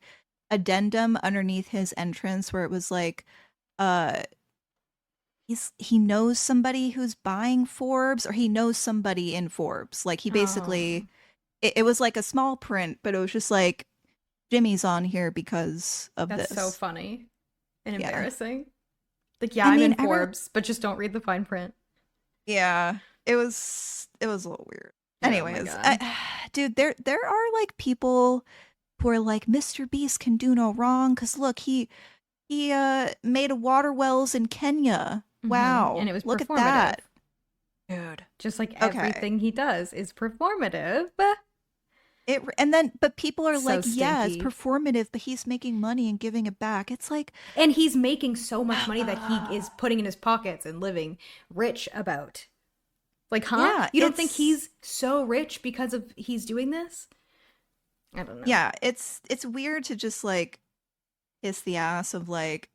addendum underneath his entrance where it was like uh he knows somebody who's buying Forbes, or he knows somebody in Forbes. Like he
Oh,
basically it was like a small print, but it was just like Jimmy's on here because of
that's so
this.
funny and
Yeah.
embarrassing. Like, yeah,
I
I'm
mean,
in Forbes, but just don't read the fine print.
yeah, it was a little weird.
Oh my
Anyways,
God.
dude, there are like people who are like Mr. Beast can do no wrong cuz look, he made a water wells in Kenya.
And
Wow.
it was
Look at
performative.
that. Dude.
Just like
Okay.
everything he does is performative.
But people are
So
like, yeah, it's
stinky.
performative, but he's making money and giving it back. It's like,
And he's making so much money that he is putting in his pockets and living rich about. Like, huh?
yeah,
You don't think he's so rich because of he's doing this? I don't know.
it's weird to just like kiss the ass of like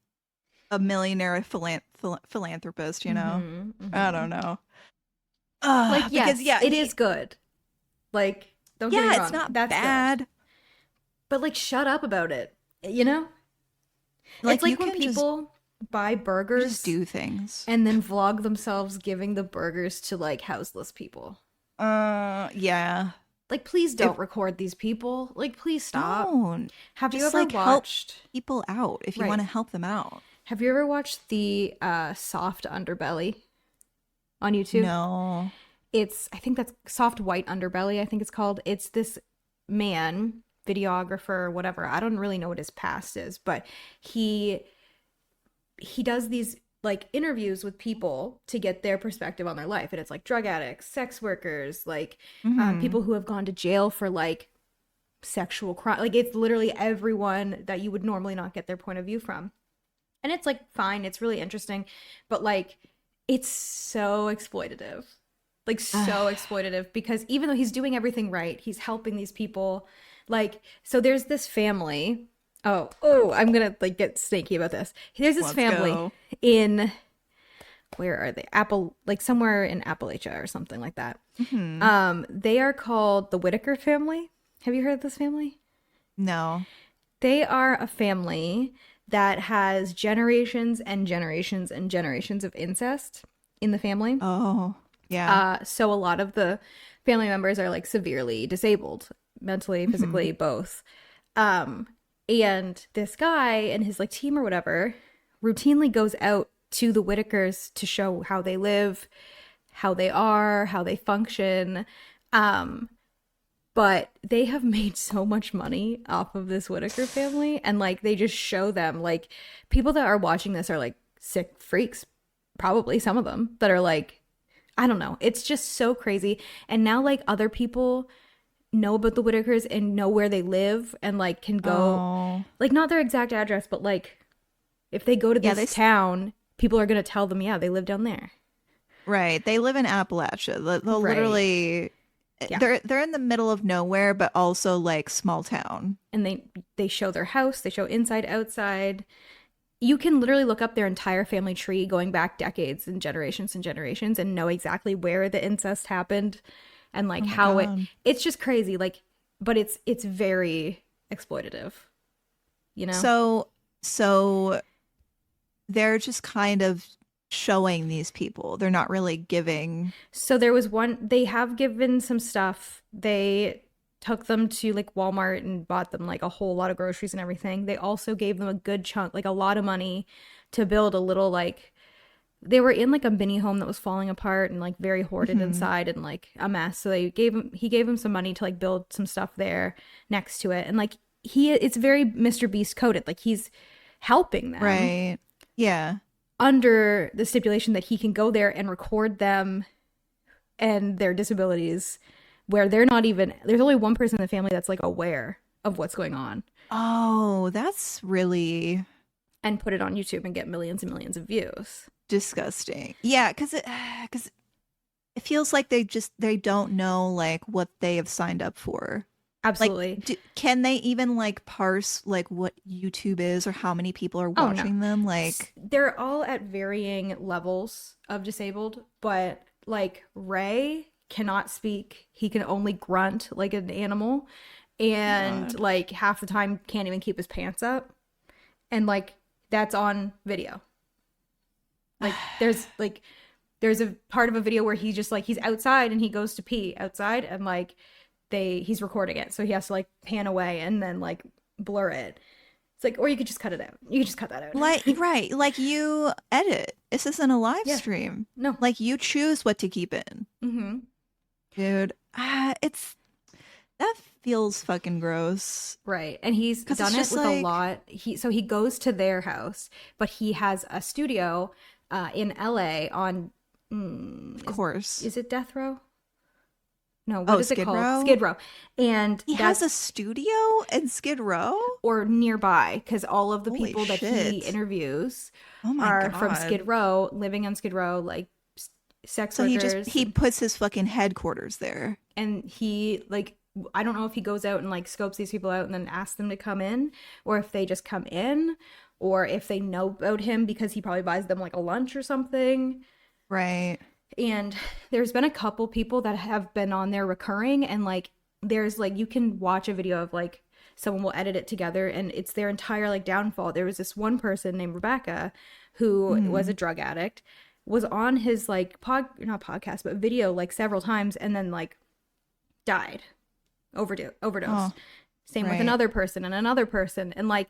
a millionaire philanthropist, you know?
Mm-hmm,
I
mm-hmm.
don't know.
Like,
Because
yes,
yeah,
it is good. Like, don't get me
yeah, it's
wrong,
not
that's good.
bad.
But like, shut up about it. You know? It's
Like you
like when
can just
people buy
just
burgers
do things.
and then vlog themselves giving the burgers to like houseless people.
Yeah.
Like, please
If
don't record these people. Like, please stop.
don't
Have you
just
ever
like help
watched?
people out if you want
Right.
to help them out.
Have you ever watched the soft underbelly on YouTube?
No.
I think that's soft white underbelly, I think it's called. It's this man, videographer, whatever. I don't really know what his past is, but he does these like interviews with people to get their perspective on their life, and it's like drug addicts, sex workers, like
Mhm.
people who have gone to jail for like sexual crime. Like, it's literally everyone that you would normally not get their point of view from. And it's like fine, it's really interesting, but like it's so exploitative. Like, so exploitative, because even though he's doing everything right, he's helping these people. Like, so there's this family. Oh, I'm gonna like get snaky about this. There's this
Let's
family
go.
in, where are they? Like somewhere in Appalachia or something like that.
Mhm.
They are called the Whitaker family. Have you heard of this family?
No.
They are a family that has generations and generations and generations of incest in the family.
Oh, yeah.
So a lot of the family members are like severely disabled, mentally,
Mhm.
physically, both. And this guy and his like team or whatever routinely goes out to the Whitakers to show how they live, how they are, how they function. But they have made so much money off of this Whitaker family, and like they just show them, like, people that are watching this are like sick freaks, probably some of them, that are like, I don't know, it's just so crazy. And now like other people know about the Whitakers and know where they live and like can go,
Oh.
like, not their exact address, but like if they go to
Yeah,
this town, people are gonna tell them, yeah, they live down there.
right. They live in Appalachia. They'll
Right.
literally
Yeah.
they're in the middle of nowhere, but also like small town.
And they show their house, they show inside, outside. You can literally look up their entire family tree going back decades and generations and know exactly where the incest happened and like
Oh my
how
God.
it's just crazy, like, but it's very exploitative, you know?
So they're just kind of showing these people. They're not really giving.
So there was one, they have given some stuff. They took them to like Walmart and bought them like a whole lot of groceries and everything. They also gave them a good chunk, like a lot of money to build a little like, they were in like a mini home that was falling apart and like very hoarded inside and like a mess. So he gave him some money to like build some stuff there next to it. And like it's very Mr. Beast coded. Like he's helping them.
Right. Yeah.
Under the stipulation that he can go there and record them and their disabilities where they're not even, there's only one person in the family that's like aware of what's going on.
Oh, that's really
And put it on YouTube and get millions and millions of views.
disgusting. Yeah, because it feels like they don't know like what they have signed up for.
Absolutely.
Like, can they even like parse like what YouTube is or how many people are watching them? Like,
they're all at varying levels of disabled, but like Ray cannot speak. He can only grunt like an animal, and like half the time can't even keep his pants up, and like that's on video. Like there's a part of a video where he's just like he's outside and he goes to pee outside, and like he's recording it, so he has to like pan away and then like blur it. It's like, or you could just cut it out. You could just cut that out.
like right, like you edit. This isn't a live stream.
No.
Like you choose what to keep in.
Mm-hmm.
Dude, that feels fucking gross.
Right. And he's done it with a lot. He goes to their house, but he has a studio in LA on
Of course.
Is it Death Row? No, what is it
Skid
called?
Row?
Skid Row. And
He has a studio in Skid Row?
or nearby, because all of the
Holy
people that
shit.
he interviews
Oh my
are
God.
from Skid Row, living on Skid Row, like sex
So
workers.
he puts his fucking headquarters there.
And he like, I don't know if he goes out and like scopes these people out and then asks them to come in, or if they just come in, or if they know about him because he probably buys them like a lunch or something.
Right.
And there's been a couple people that have been on there recurring, and like there's like you can watch a video of like someone will edit it together and it's their entire like downfall. There was this one person named Rebecca who was a drug addict, was on his like not podcast but video like several times, and then like died, overdosed.
Oh,
Same with
right.
another person and another person. And like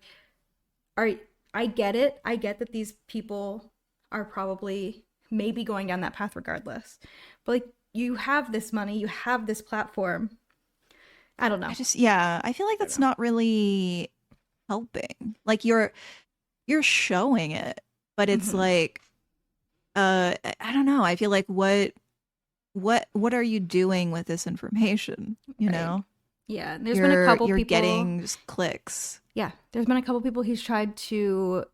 I get it. I get that these people are probably maybe going down that path regardless. But like you have this money, you have this platform. I don't know.
I feel like that's not really helping. Like you're showing it, but it's like I don't know. I feel like what are you doing with this information? You know?
Yeah, there's been a couple
you're
people
getting just clicks.
Yeah, there's been a couple people he's tried to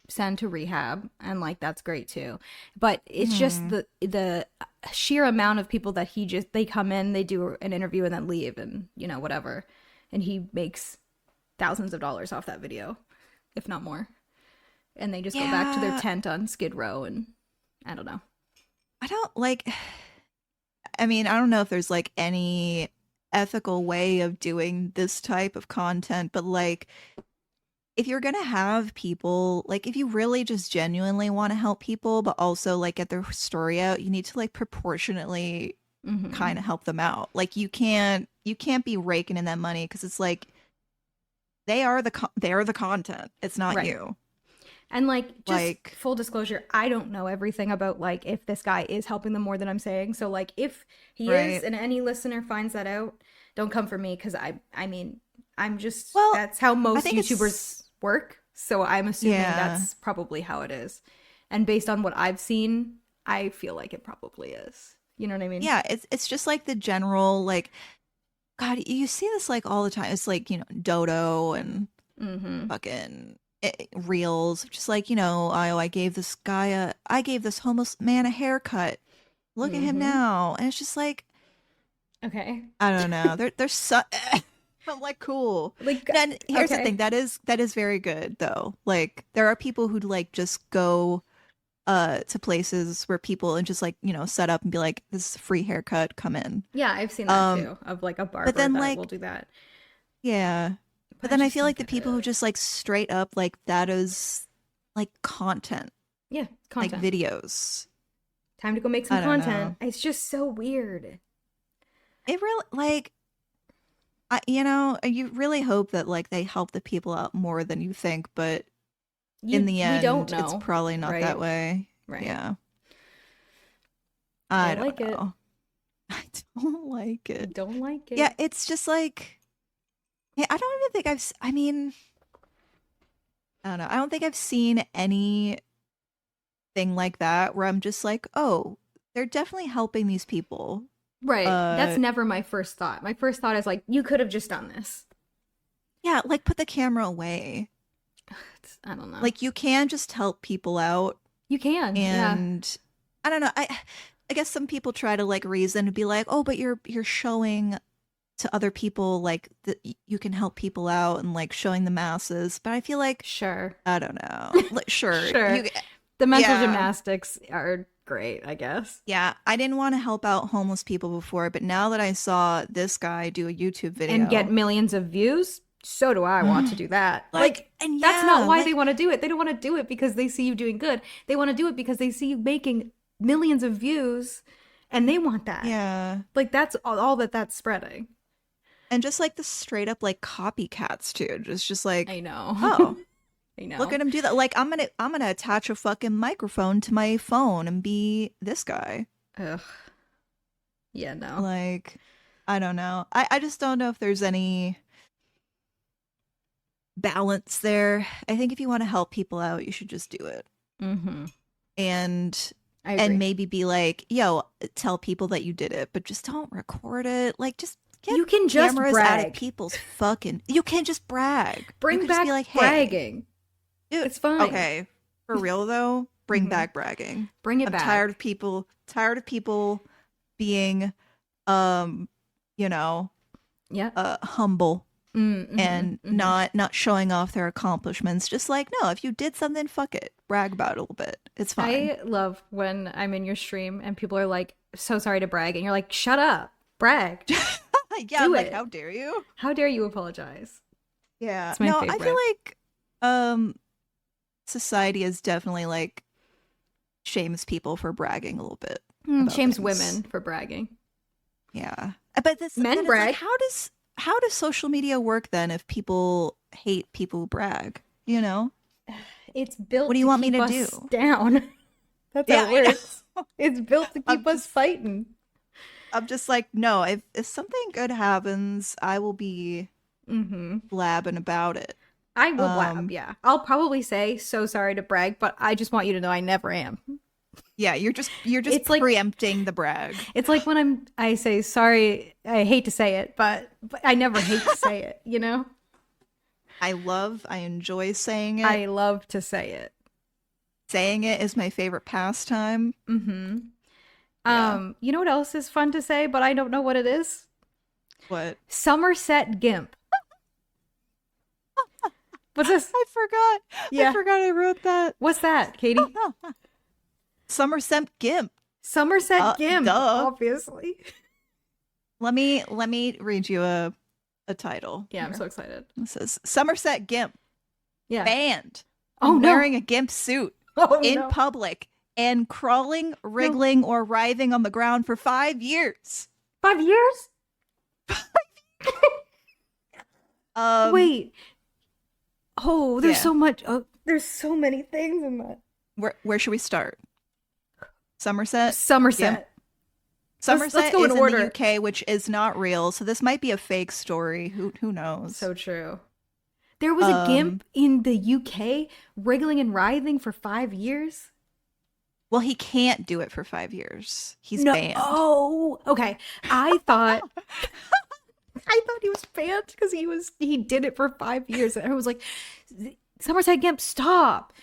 send to rehab, and like that's great too. But it's just the sheer amount of people that they come in, they do an interview and then leave, and you know whatever, and he makes thousands of dollars off that video, if not more, and they just go back to their tent on Skid Row, and I don't know.
I don't like. I mean, I don't know if there's like any ethical way of doing this type of content, but like if you're gonna have people, like if you really just genuinely want to help people but also like get their story out, you need to like proportionately kind of help them out. Like you can't be raking in that money, because it's like they are the content, it's not you.
And like just full disclosure, I don't know everything about like if this guy is helping them more than I'm saying. So like if he is, and any listener finds that out, don't come for me, because I mean I'm just that's how most YouTubers work. So I'm assuming that's probably how it is. And based on what I've seen, I feel like it probably is. You know what I mean?
Yeah, it's just like the general like, God, you see this like all the time. It's like, you know, Dodo and fucking reels, just like, you know, I gave this homeless man a haircut. Look at him now. And it's just like,
okay,
I don't know. There's so I'm like, cool. Like, then here's the thing. That is very good though. Like there are people who like just go to places where people and just like, you know, set up and be like, this is a free haircut, come in.
Yeah, I've seen that too, of like a barber that will do that.
Yeah. But then I feel like the people who just like straight up like that is like content.
Yeah,
like
content.
videos.
Time to go make some
I don't
content.
know.
It's just so weird.
It really like you really hope that like they help the people out more than you think, but in the
We don't
end, it's
know,
probably not that
right?
way.
Right.
Yeah. I
Don't like
don't
it.
know. I don't like
I
it.
don't like it.
Yeah, it's just like, yeah, I don't even think I mean, I don't know. I don't think I've seen anything like that where I'm just like, oh, they're definitely helping these people.
Right. That's
Uh,
never my first thought. My first thought is like, you could have just done this.
yeah, like put the camera away.
I don't know.
Like you can just help people out.
You can. Yeah.
And I don't know. I guess some people try to like reason to be like, oh, but you're showing to other people like that you can help people out and like showing the masses. But I feel like
Sure.
I don't know. Like, sure,
Sure. The mental
yeah.
gymnastics are great, I guess.
Yeah, I didn't want to help out homeless people before, but now that I saw this guy do a YouTube video
And get millions of views, so do I want to do that.
like, and
that's not
yeah,
why
like,
they want to do it. They don't want to do it because they see you doing good. They want to do it because they see you making millions of views and they want that.
yeah.
Like that's all that's spreading.
And just like the straight up like copycats too. Just like,
I know.
oh,
I know.
look at him do that. Like I'm gonna attach a fucking microphone to my phone and be this guy.
Ugh. Yeah, no.
Like, I don't know. I just don't know if there's any balance there. I think if you want to help people out, you should just do it.
Mm-hmm.
And
I agree.
maybe be like, yo, tell people that you did it, but just don't record it. Like, just get
You can just
cameras out of
brag.
people's fucking. You can just brag. You
Bring
could just
back
be like, hey,
bragging.
dude,
It's fine.
okay, for real though, bring
Mhm.
back bragging.
Bring it
I'm
back.
tired of people being, you know,
Yeah.
humble
Mm-hmm,
and not showing off their accomplishments. Just like, no, if you did something, fuck it, brag about it a little bit. It's fine.
I love when I'm in your stream and people are like, so sorry to brag. And you're like, shut up. Brag.
Yeah,
do
I'm like,
it.
how dare you?
How dare you apologize?
Yeah.
It's my
No, I
favorite.
feel like society is definitely like shames people for bragging a little bit. about
Shames
things.
women for bragging.
Yeah. But this
Men
then it's
brag.
like, how does social media work then if people hate people who brag? You know?
It's built
What do you
to
want me
keep
to
us
do?
down. That's
Yeah,
how
I
it
know.
works. It's built to
I'm
keep us
just-
fighting.
I'm just like, no, if something good happens, I will be
Mm-hmm.
blabbing about it.
I will blab, yeah. I'll probably say so sorry to brag, but I just want you to know I never am.
Yeah, you're just
It's like-
preempting the brag.
It's like when I say sorry, I hate to say it, but I never hate to say it, you know?
I enjoy saying it.
I love to say it.
Saying it is my favorite pastime.
Mm-hmm.
Yeah.
You know what else is fun to say, but I don't know what it is?
What?
Somerset Gimp. What's this?
I forgot.
Yeah.
I forgot I wrote that.
What's that, Katie?
Somerset Gimp.
Somerset Gimp,
duh.
obviously.
Let me read you a title.
Yeah, I'm
here.
so excited.
It says Somerset Gimp
Yeah.
banned
Oh,
from
no.
wearing a gimp suit
Oh,
in
no.
public and crawling, wriggling, or writhing on the ground for 5 years.
5 years? Wait. Oh, there's
yeah.
so much. Oh, there's so many things in that.
Where should we start? Somerset.
Somerset.
Gimp? Somerset
let's go
is
in
in
order.
the UK, which is not real, so this might be a fake story. Who knows?
So true. There was a gimp in the UK wriggling and writhing for 5 years.
Well, he can't do it for 5 years. He's
No.
banned.
Oh, okay. I thought he was banned because he did it for 5 years, and I was like, Somerset Gimp, stop,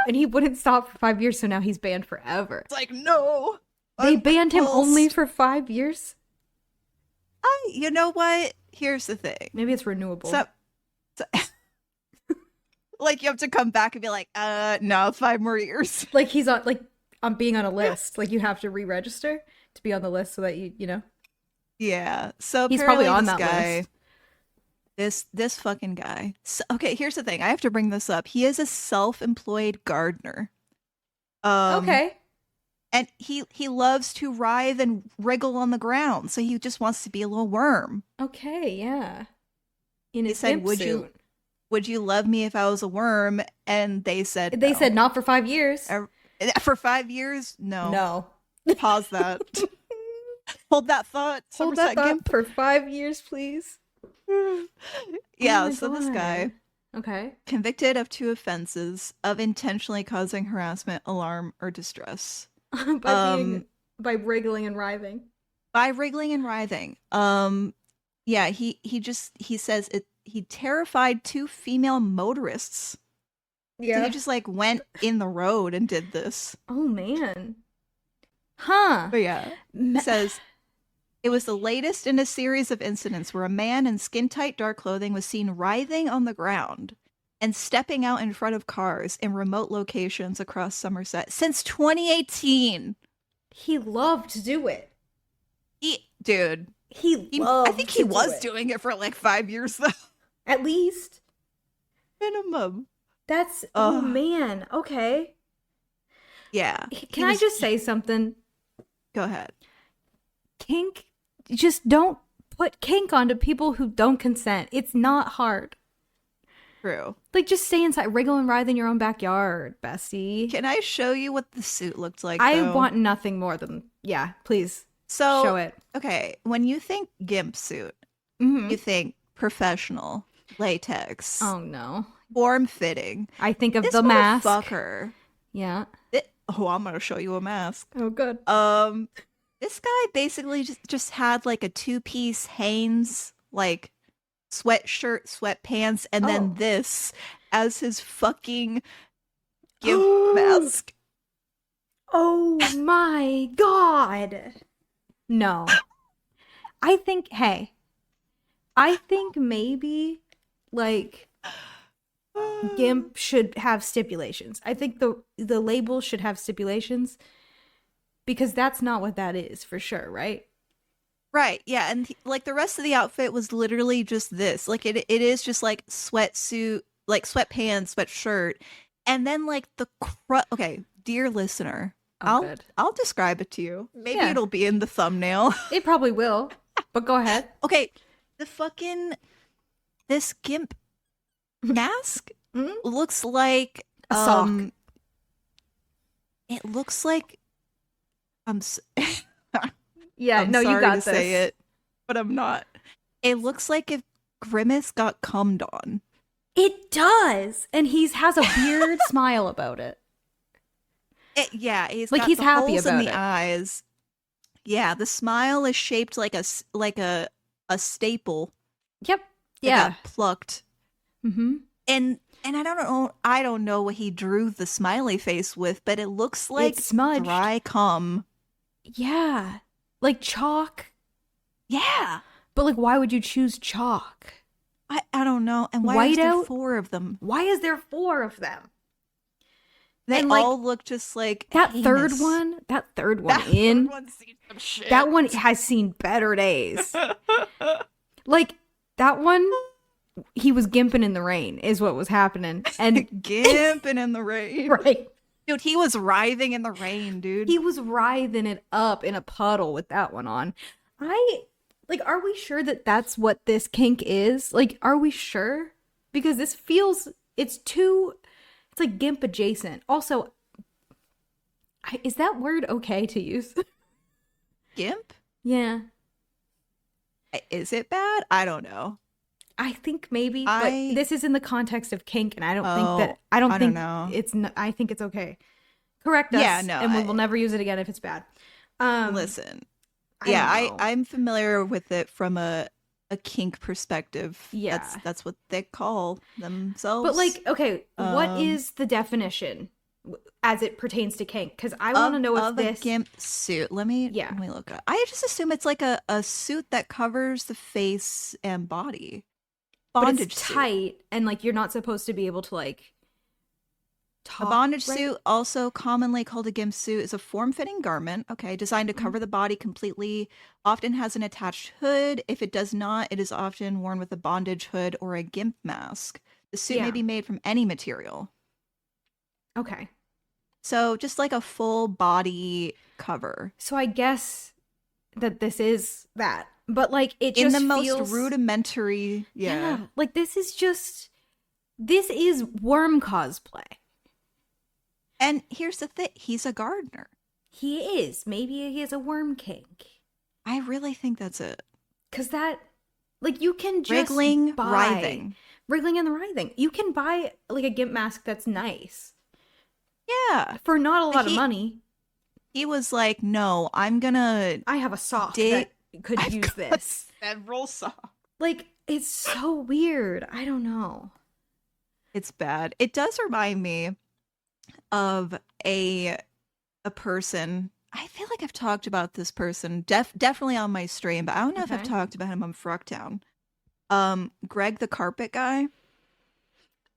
and he wouldn't stop for 5 years, so now he's banned forever.
It's like, no.
They banned him
Unpulsed.
only for 5 years.
You know what? Here's the thing.
Maybe it's renewable.
So like you have to come back and be like, no, 5 more years.
Like he's on, like I'm being on a list. Like you have to re-register to be on the list so that you know.
Yeah. So
He's probably
apparently
on
this
that
guy,
list.
This fucking guy. So, okay, here's the thing. I have to bring this up. He is a self-employed gardener.
Okay.
And he loves to writhe and wriggle on the ground, so he just wants to be a little worm.
Okay, yeah. In
He
his
said,
gimp
"Would
suit.
you love me if I was a worm?" And they said
They
no.
said not for 5 years.
For 5 years, no.
No.
Pause that. Hold that thought.
Hold that
Somerset
thought
Gimp.
for 5 years, please.
Yeah,
Oh my
so this guy,
God. Okay.
convicted of 2 offenses of intentionally causing harassment, alarm, or distress.
By wriggling and writhing.
By wriggling and writhing. Yeah, he says he terrified 2 female motorists. So he just like went in the road and did this.
Oh man. Huh.
But yeah, it says it was the latest in a series of incidents where a man in skin-tight dark clothing was seen writhing on the ground and stepping out in front of cars in remote locations across Somerset since 2018.
He loved to do it.
Dude,
Loved
I think he was doing it for like 5 years though.
At least.
Minimum.
That's oh man. Okay.
Yeah.
Can I just say something?
Go ahead.
Kink, just don't put kink onto people who don't consent. It's not hard.
True.
Like, just stay inside, wriggle and writhe in your own backyard, bestie.
Can I show you what the suit looked like?
I
though?
want nothing more than, yeah, please.
So
show it.
Okay, when you think gimp suit,
Mm-hmm.
you think professional, latex,
Oh no.
form fitting.
I think of
This
the mask.
motherfucker.
Yeah.
I'm gonna show you a mask.
Oh, good.
This guy basically just had like a 2-piece Hanes like sweatshirt, sweatpants, and then
Oh.
this as his fucking gimp mask.
Oh my god. No. I think maybe like gimp should have stipulations. I think the label should have stipulations because that's not what that is for sure, right?
Right, yeah, and like the rest of the outfit was literally just this. Like it is just like sweatsuit, like sweatpants, sweatshirt, and then like okay, dear listener,
Oh, good.
I'll describe it to you. Maybe
Yeah.
it'll be in the thumbnail.
It probably will, but go ahead.
Okay, this gimp mask
Mhm.
looks like
A sock.
It looks like
Yeah,
I'm
no,
sorry
you got
to
this.
say it, but I'm not. It looks like if Grimace got cummed on.
It does, and has a weird smile about it.
Yeah, he's
Like,
got
he's
the
happy
holes in
about
the
it.
eyes. Yeah, the smile is shaped like a staple
Yep.
that
Yeah.
got plucked.
Mm-hmm.
And I don't know what he drew the smiley face with, but it looks like
It's smudged.
dry cum.
Yeah. Like chalk.
Yeah.
But like, why would you choose chalk?
I don't know. And why is there
Whiteout?
4 of them?
Why is there 4 of them?
They
And, like,
all look just like
That third
heinous.
one
That
in,
third one's seen some shit.
that one has seen better days. Like, that one, he was gimping in the rain is what was happening. And,
Gimping in the rain.
right.
Dude, he was writhing in the rain, dude.
He was writhing it up in a puddle with that one on. Are we sure that that's what this kink is? Like, are we sure? Because this feels, it's like gimp adjacent. Also, is that word okay to use?
Gimp?
Yeah.
Is it bad? I don't know.
I think maybe, but this is in the context of kink, and I don't think
I don't
think
know.
I think it's okay. Correct us,
Yeah, no,
and we will never use it again if it's bad.
Listen.
I
Yeah,
don't know.
I'm familiar with it from a kink perspective.
Yeah.
That's what they call themselves.
But like, okay, what
Um,
is the definition as it pertains to kink? Because I want to know if
of a
this
gimp suit. Let me look up. I just assume it's like a suit that covers the face and body.
but
Bondage
it's
suit.
tight and like you're not supposed to be able to like
A
talk.
bondage
right?
suit, also commonly called a gimp suit, is a form-fitting garment, designed to
Mm-hmm.
cover the body completely, often has an attached hood. If it does not, it is often worn with a bondage hood or a gimp mask. The suit
Yeah.
may be made from any material.
Okay.
So just like a full body cover.
So I guess that this is that. But like it
In
just
the
feels
most rudimentary, yeah.
like this is worm cosplay.
And here's the thing, he's a gardener.
He is. Maybe he has a worm kink.
I really think that's it.
Cause that like you can just
Wriggling,
buy
writhing.
Wriggling and writhing. You can buy like a gimp mask that's nice.
Yeah.
For not a lot of money.
He was like, no, I'm gonna
I have a sock that could
I've
use
got
this.
Several socks.
Like, it's so weird. I don't know.
It's bad. It does remind me of a person. I feel like I've talked about this person definitely on my stream, but I don't know if I've
Okay.
talked about him on Frucktown. Greg the carpet guy.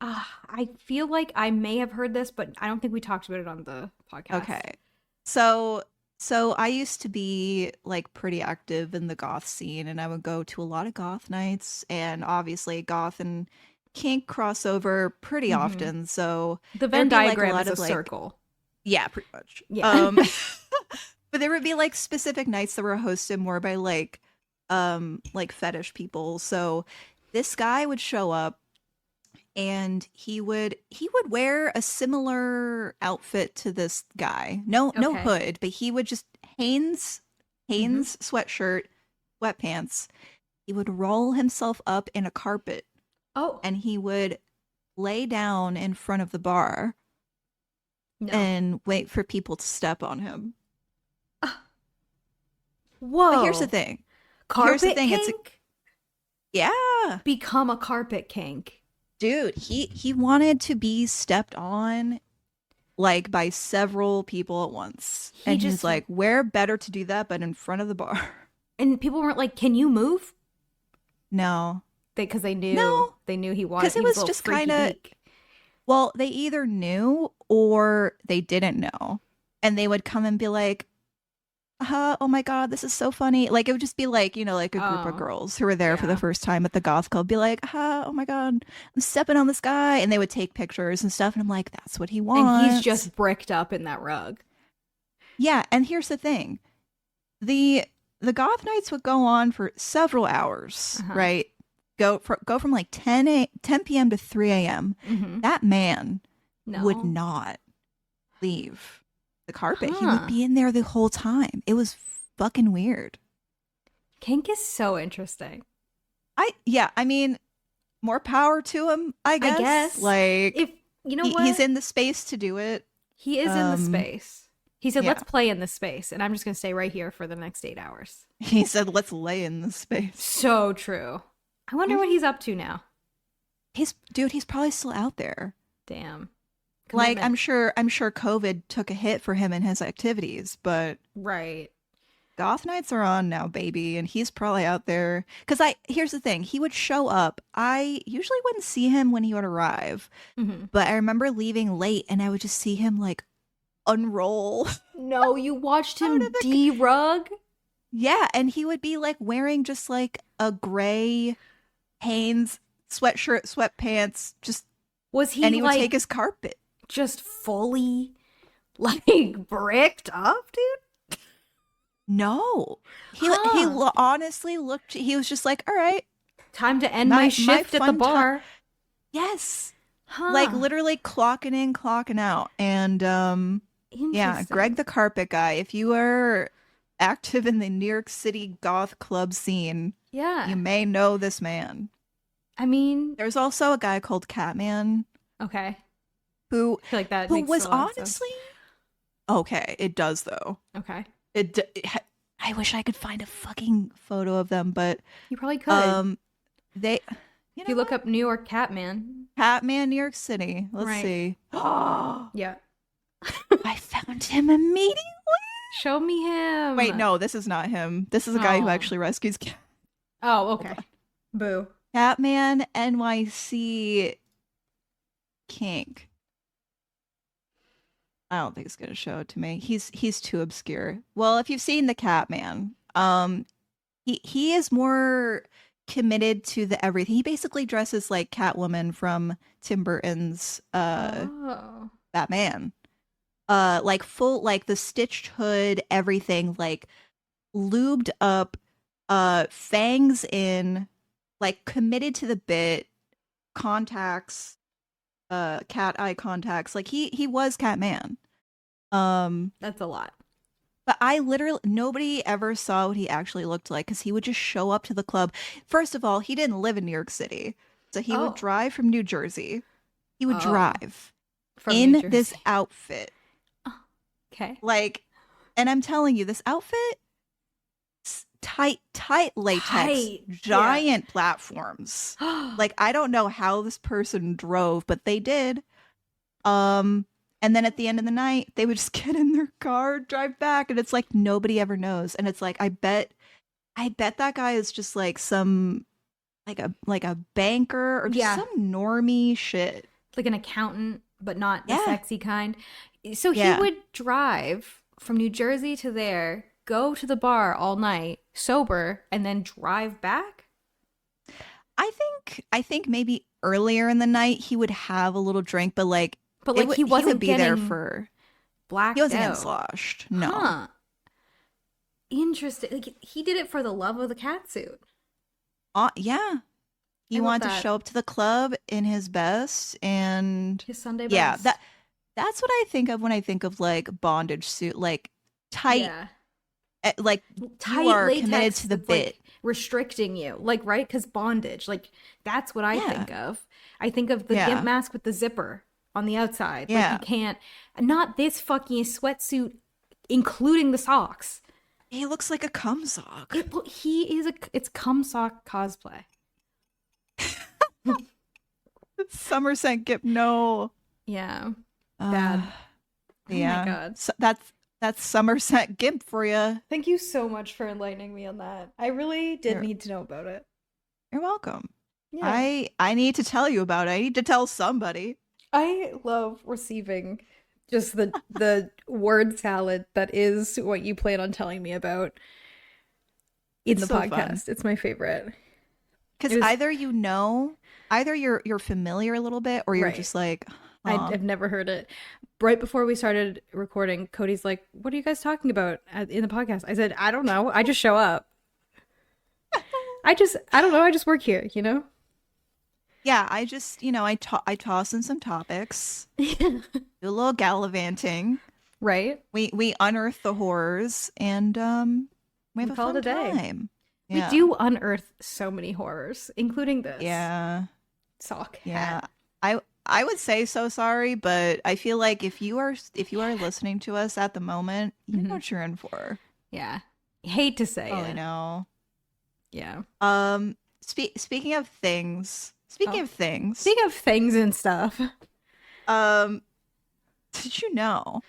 I feel like I may have heard this, but I don't think we talked about it on the podcast.
Okay. So I used to be like pretty active in the goth scene, and I would go to a lot of goth nights, and obviously goth and kink crossover pretty
Mhm.
often. So
The Venn
there'd be, like,
diagram
lot
is a
of, like-
circle.
yeah, pretty much.
Yeah.
But there would be like specific nights that were hosted more by like fetish people. So this guy would show up, and he would wear a similar outfit to this guy. No
Okay.
hood, but he would just Hanes sweatshirt, sweatpants. He would roll himself up in a carpet,
Oh,
and he would lay down in front of the bar
no.
and wait for people to step on him.
Whoa.
But here's the thing.
Carpet
here's the thing, it's a-
kink?
Yeah.
Become a carpet kink.
Dude, he wanted to be stepped on like by several people at once.
He
And
just-
he's like, where better to do that but in front of the bar?
And people weren't like, can you move?
No.
Because they knew
No.
they knew he wanted.
'Cause it
he
was
a little
just
freaky
kinda-
geek.
Well, they either knew or they didn't know. And they would come and be like, oh my God, this is so funny. Like, it would just be like, like a group of
Oh,
girls who were there for the
yeah.
first time at the goth club, be like, oh my God, I'm stepping on this guy. And they would take pictures and stuff. And I'm like, that's what he wants.
And he's just bricked up in that rug.
Yeah. And here's the thing. The goth nights would go on for several hours,
Uh-huh.
right? Go from like 10 p.m. to 3 a.m.
Mm-hmm.
That man
No.
would not leave the carpet. He
Huh.
would be in there the whole time. It was fucking weird.
Kink is so interesting.
I mean, more power to him, I guess. Like,
If you know what,
he's in the space to do it.
he is in the
um,
space. He said,
yeah.
"Let's play in this space," and I'm just gonna stay right here for the next 8 hours.
He said, let's lay in the space.
So true. I wonder what he's up to now.
He's probably still out there.
Damn.
Like,
Commitment.
I'm sure COVID took a hit for him and his activities, but
Right.
goth nights are on now, baby, and he's probably out there. Because here's the thing, he would show up. I usually wouldn't see him when he would arrive,
Mm-hmm.
but I remember leaving late, and I would just see him like unroll.
No, you watched
Out
him
of the-
de-rug?
Yeah, and he would be like wearing just like a gray Hanes sweatshirt, sweatpants, just
Was he
and he would
like
take his carpet.
just fully like bricked up, dude?
No, he
Huh.
honestly looked. He was just like, all right,
Time to end
My-
my,
my
shift at the
fun ti-
bar.
yes,
Huh.
like literally clocking in, clocking out, and yeah,
Interesting.
Greg the carpet guy. If you are active in the New York City goth club scene,
Yeah.
you may know this man.
I mean,
There's also a guy called Catman
okay.
who
I feel like that
who
makes
was
a lot of sense.
honestly okay. It does though.
Okay.
I wish I could find a fucking photo of them, but
You probably could.
they.
if you look up New York Catman.
Catman, New York City. Let's
Right.
see. Oh,
Yeah.
I found him immediately.
Show me him.
Wait, no, this is not him. This is a guy who
Oh.
actually rescues
Oh, okay. Boo.
Catman NYC Kink. I don't think it's gonna show it to me. He's too obscure. Well, if you've seen the Catman, he is more committed to the everything. He basically dresses like Catwoman from Tim Burton's
Oh.
Batman. like full, like the stitched hood, everything, like lubed up, fangs in, like committed to the bit, contacts, cat eye contacts. Like he was Catman.
That's a lot.
But I literally, nobody ever saw what he actually looked like because he would just show up to the club. First of all, he didn't live in New York City. So he would
Oh.
drive from New Jersey. He would
Oh.
drive
From
in
New
this
Jersey.
outfit.
Okay.
Like, and I'm telling you, this outfit, tight latex,
Tight, yeah.
giant platforms. Like, I don't know how this person drove, but they did. And then at the end of the night, they would just get in their car, drive back, and it's like nobody ever knows. And it's like, I bet that guy is just like some like a banker or just
Yeah.
some normie shit.
Like an accountant, but not the
Yeah.
sexy kind. So he
Yeah.
would drive from New Jersey to there, go to the bar all night, sober, and then drive back?
I think maybe earlier in the night he would have a little drink, but like
But like he
he
wasn't
would be there
getting
for
blacked
he wasn't
out.
getting sloshed. No.
Huh. Interesting. Like he did it for the love of the catsuit.
Yeah. He
I love
wanted to
that.
show up to the club in his best, and
His Sunday
yeah,
best.
that's what I think of when I think of like bondage suit, like tight,
Yeah.
like
Tight
you are
latex
committed to the
that's,
bit.
like, restricting you, like, right? Because bondage, like, that's what I
Yeah.
think of. I think of the
Yeah.
gimp mask with the zipper on the outside.
Yeah.
Like, you can't, not this fucking sweatsuit, including the socks.
He looks like a cum sock.
It's cum sock cosplay.
Somerset Gimp, no.
Yeah. Bad. Oh
Yeah.
my God.
So that's Somerset Gimp for you.
Thank you so much for enlightening me on that. I really did
You're-
need to know about it.
You're welcome.
Yeah.
I need to tell you about it. I need to tell somebody.
I love receiving just the word salad that is what you plan on telling me about in
It's
the
so fun.
podcast. It's my favorite.
Because
It was-
either you're familiar a little bit, or you're
Right.
just like,
I've never heard it. Right before we started recording, Cody's like, "What are you guys talking about in the podcast?" I said, "I don't know. I just show up. I don't know. I just work here, you know?"
yeah, I just, I toss in some topics, do a little gallivanting.
Right?
We unearth the horrors, and we have
We
a
call
fun
it a day.
time. Yeah.
We do unearth so many horrors, including this.
Yeah.
Sock
Yeah.
hat.
I would say so sorry, but I feel like if you are listening to us at the moment, you know what you're in for.
Yeah. Hate to say
Oh,
it.
I know.
Yeah.
Speaking of things, speaking of things,
Speaking of things and stuff.
did you know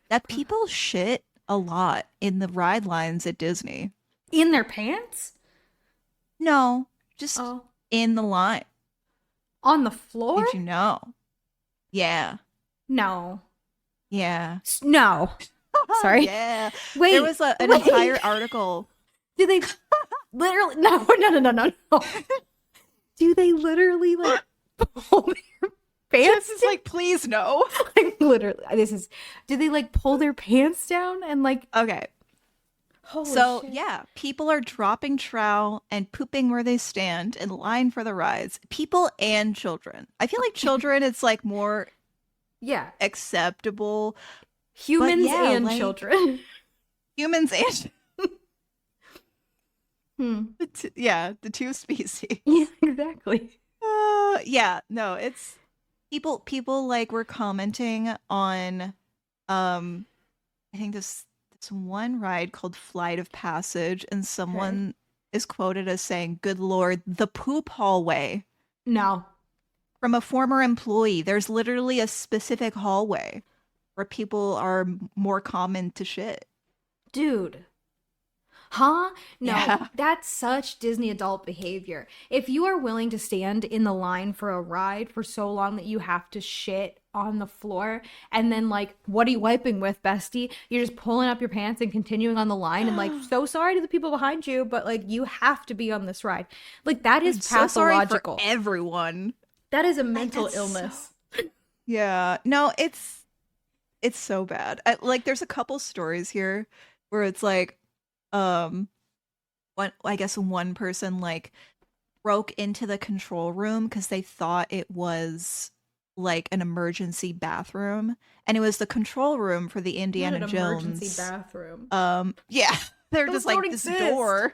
that people shit a lot in the ride lines at Disney?
In their pants?
No, just
Oh.
in the line.
On the floor?
Did you know? Yeah.
No.
Yeah.
No. Sorry.
Yeah.
Wait.
There was an
wait.
entire article.
Do they literally no. Do they literally like pull their pants?
Jess is like, please no.
Like literally do they like pull their pants down and like
Okay.
holy
So,
shit.
yeah, people are dropping trowel and pooping where they stand in line for the rides. People and children. I feel like children, it's like more
Yeah.
acceptable.
Humans
yeah,
and
like-
children.
Humans and
Hmm.
the two species.
Yeah, exactly.
Yeah, no, it's people like were commenting on I think this one ride called Flight of Passage, and someone is quoted as saying, "Good Lord, the poop hallway."
No.
From a former employee. There's literally a specific hallway where people are more common to shit.
Dude. Huh? No,
Yeah.
that's such Disney adult behavior. If you are willing to stand in the line for a ride for so long that you have to shit on the floor, and then like, what are you wiping with, bestie? You're just pulling up your pants and continuing on the line and like, so sorry to the people behind you, but like, you have to be on this ride. Like, that is
So sorry for
pathological.
everyone.
That is a mental
that's so-
illness.
Yeah. No, it's It's so bad. Like, there's a couple stories here where it's like, um, I guess one person like broke into the control room because they thought it was like an emergency bathroom, and it was the control room for the
Not
Indiana
an emergency
Jones.
bathroom.
Yeah, they're
Those
just like
don't
this
exist.
door.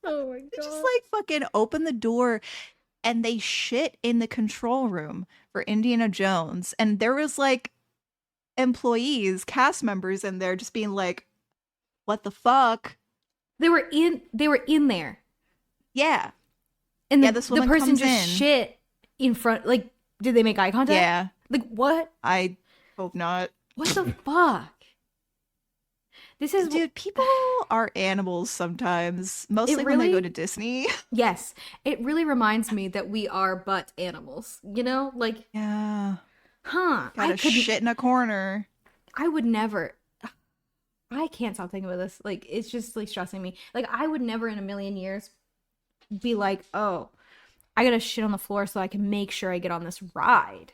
Oh my
They just
god.
like fucking open the door and they shit in the control room for Indiana Jones, and there was like employees, cast members in there just being like, "What the fuck?"
They were in there.
Yeah,
And
yeah. This
the
woman
person
comes
just
in.
shit in front. Like, did they make eye contact?
Yeah,
Like, what?
I hope not.
What the fuck? This is
Dude, people are animals sometimes, mostly when they
really-
go to Disney.
Yes, it really reminds me that we are but animals. You know, like,
Yeah,
huh?
gotta shit in a corner.
I would never. I can't stop thinking about this. Like, it's just like stressing me. Like, I would never in a million years be like, oh, I gotta shit on the floor so I can make sure I get on this ride.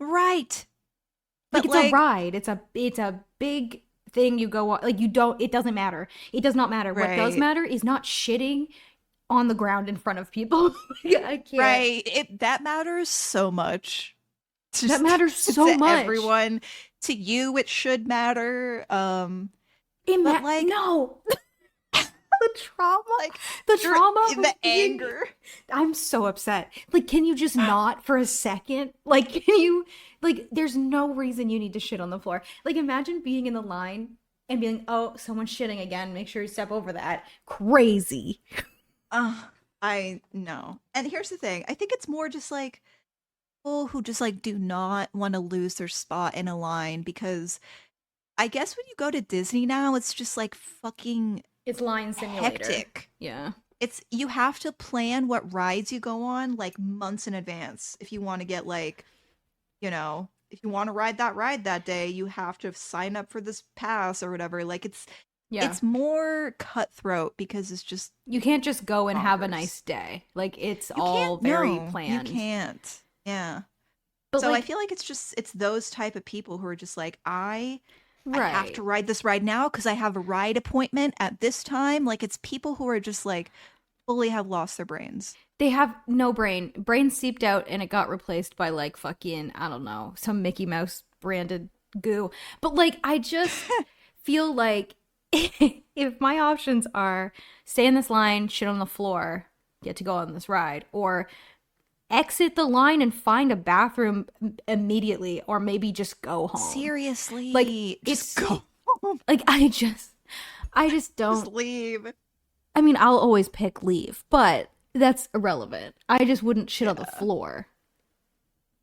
Right.
Like,
But
it's a ride. It's a big thing you go on. Like, you don't. It doesn't matter. It does not matter. What does
Right.
matter is not shitting on the ground in front of people. Yeah, I can't.
Right. That matters so much.
That matters so
to
much.
everyone. To you, it should matter. But, like-
no. The trauma.
Like,
The
you're
trauma.
in
of
the
being-
anger.
I'm so upset. Like, can you just not for a second? Like, can you, like, there's no reason you need to shit on the floor. Like, imagine being in the line and being, oh, someone's shitting again. Make sure you step over that. Crazy.
I know. And here's the thing. I think it's more just like people who just like do not want to lose their spot in a line, because I guess when you go to Disney now, it's just like fucking
It's line simulator.
hectic.
Yeah.
You have to plan what rides you go on like months in advance if you want to get like, if you want to ride that day, you have to sign up for this pass or whatever. Like
Yeah.
it's more cutthroat because it's just
You can't just go and have a
bonkers.
nice day. Like, it's
you
all
can't-
very
no,
planned.
You can't. Yeah.
But
So I
like,
feel like it's those type of people who are just like, I have
right.
to ride this ride now because I have a ride appointment at this time. Like, it's people who are just like fully have lost their brains.
They have no brain. Brain seeped out and it got replaced by like fucking, I don't know, some Mickey Mouse branded goo. But like, I just feel like if my options are stay in this line, shit on the floor, get to go on this ride, or exit the line and find a bathroom immediately, or maybe just go home.
Seriously.
Like,
just
it's-
go home.
Like, I just don't.
Just leave.
I mean, I'll always pick leave, but that's irrelevant. I just wouldn't shit on the floor.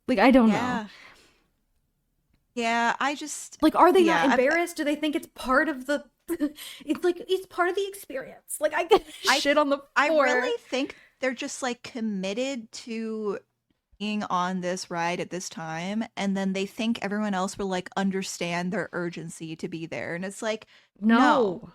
Like, I don't know.
Yeah. Yeah, I just
Like, are they
Yeah,
not
I've-
embarrassed? Do they think it's part of the? It's like it's part of the experience. Like, I get shit on the floor.
I really think they're just like committed to being on this ride at this time, and then they think everyone else will like understand their urgency to be there, and it's like
no.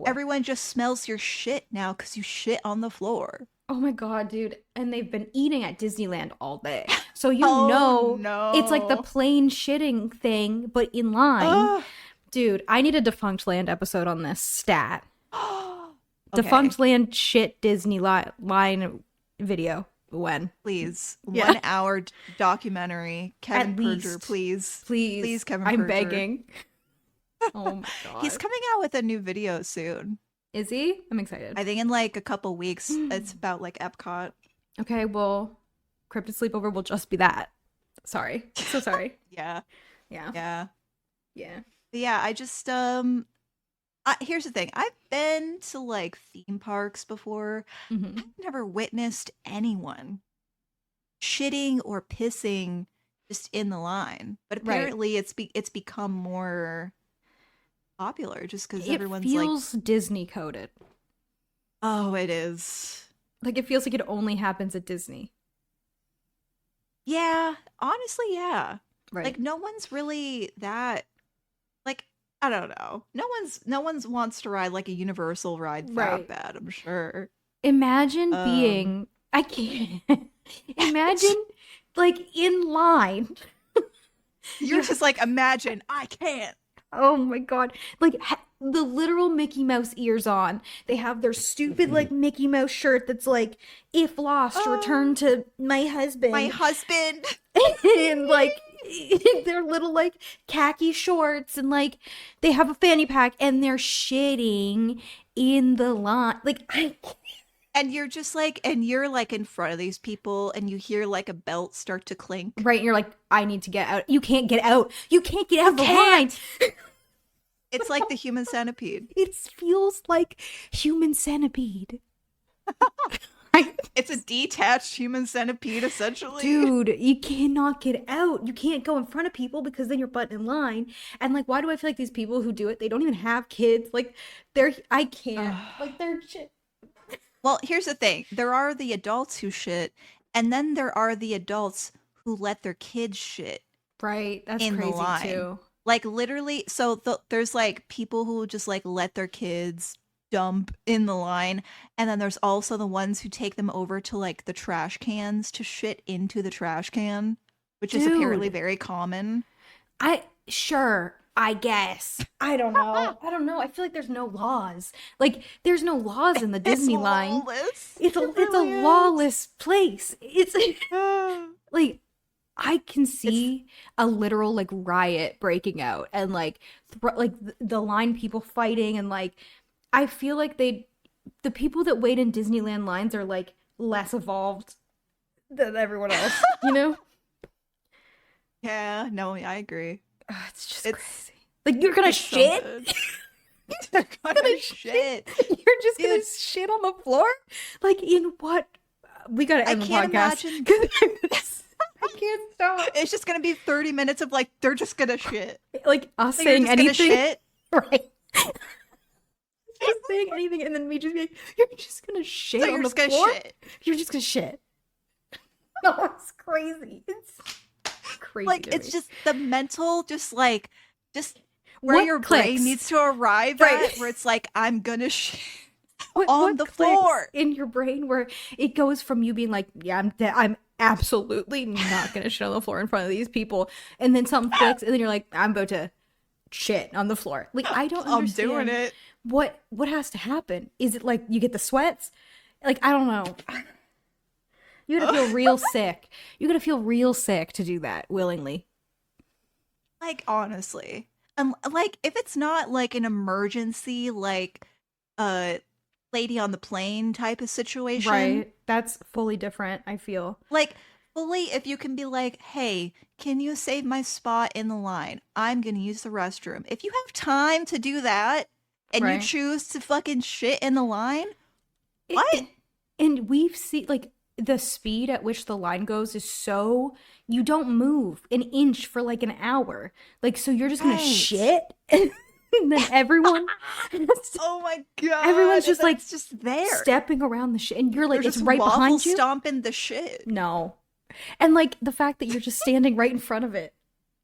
everyone just smells your shit now because you shit on the floor.
Oh my god, dude! And they've been eating at Disneyland all day, so you
Oh,
know
no.
it's like the plain shitting thing, but in line.
Ugh.
Dude, I need a Defunct Land episode on this stat.
Okay,
Defunct Land shit Disney line video. When?
please,
Yeah.
1 hour documentary. Kevin
At
Perger,
least.
please,
Please,
Kevin.
I'm
Perger.
begging. Oh my god.
He's coming out with a new video soon.
Is he? I'm excited.
I think in like a couple weeks. It's about like Epcot.
Okay, well, Cryptid Sleepover will just be that. Sorry. So sorry.
Yeah,
Yeah.
yeah.
Yeah.
But yeah, I just here's the thing. I've been to like theme parks before.
Mhm.
I've never witnessed anyone shitting or pissing just in the line. But
Right.
apparently it's become more popular just because
It
everyone's
feels
like,
Disney coded.
oh, it is.
Like, it feels like it only happens at Disney.
Yeah, honestly, yeah.
Right.
Like no one's really that like I don't know. No one's wants to ride like a Universal ride that
Right.
bad, I'm sure.
Imagine
Um,
being. I can't. Imagine, like, in line
You're just like, imagine, I can't.
Oh my god. Like the literal Mickey Mouse ears on. They have their stupid like Mickey Mouse shirt that's like, if lost, return to my husband.
My husband.
And like their little like khaki shorts, and like they have a fanny pack, and they're shitting in the line. Like I can't.
And you're just like, and you're like in front of these people, and you hear like a belt start to clink.
Right, and you're like, I need to get out. You can't get out. You can't get out of the line.
It's like the human centipede.
It feels like human centipede.
It's a detached human centipede, essentially.
Dude, you cannot get out. You can't go in front of people because then you're butting in line. And like, why do I feel like these people who do it, they don't even have kids? Like, I can't. Like, they're shit.
Well, here's the thing. There are the adults who shit, and then there are the adults who let their kids shit.
Right, that's
in the
crazy
line.
too.
Like, literally, so there's like people who just like let their kids dump in the line, and then there's also the ones who take them over to like the trash cans to shit into the trash can, which is apparently very common.
I guess. I don't know. I feel like there's no laws. Like, there's no laws in the Disney line. It's a lawless place. It's like, I can see a literal like riot breaking out, and like the line people fighting, and like I feel like the people that wait in Disneyland lines are like less evolved than everyone else, you know?
Yeah, no, I agree.
It's just crazy. Like, you're gonna shit?
You're gonna shit.
You're just gonna shit on the floor? Like, in what? We gotta end the podcast. I can't stop.
It's just gonna be 30 minutes of like, they're just gonna shit.
Like, us saying anything.
Shit.
Right. Just saying anything, and then me just being like, you're just gonna shit
So
on the
floor?
Shit. You're just gonna shit. No, it's crazy. It's crazy.
Like, it's just the mental, just where
what
your
clicks?
brain needs to arrive at, where it's like, I'm gonna shit on
what
the
clicks
floor
in your brain, where it goes from you being like, yeah, I'm absolutely not gonna shit on the floor in front of these people, and then something clicks, and then you're like, I'm about to shit on the floor. Like, I don't understand.
I'm doing it.
What has to happen? Is it like you get the sweats? Like, I don't know. You gotta feel real sick. You gotta feel real sick to do that willingly.
Like, honestly. Like, if it's not like an emergency, like lady on the plane type of situation.
Right. That's fully different, I feel.
Like, fully, if you can be like, hey, can you save my spot in the line? I'm gonna use the restroom. If you have time to do that, and you choose to fucking shit in the line, what?
And we've seen, like, the speed at which the line goes is so, you don't move an inch for like an hour. Like, so you're just gonna shit, and then everyone
oh my god,
everyone's just like
just there
stepping around the shit, and you're like,
they're
it's
just
right behind you,
stomping the shit.
No. And like the fact that you're just standing right in front of it,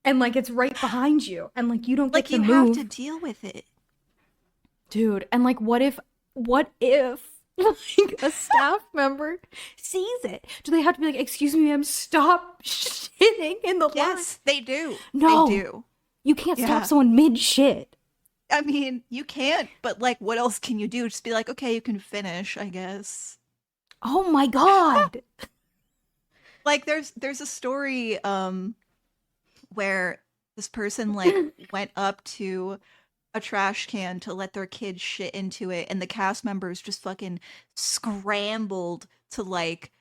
and like it's right behind you, and like you don't get
like
to
you
move.
have to deal with it,
dude. And like, what if like a staff member sees it? Do they have to be like, excuse me, ma'am, stop shitting in the line?
Yes, they do.
No,
they do.
You can't stop someone mid shit.
I mean, you can't, but like, what else can you do? Just be like, okay, you can finish, I guess.
Oh my god.
Like, there's a story where this person like went up to a trash can to let their kid shit into it, and the cast members just fucking scrambled to like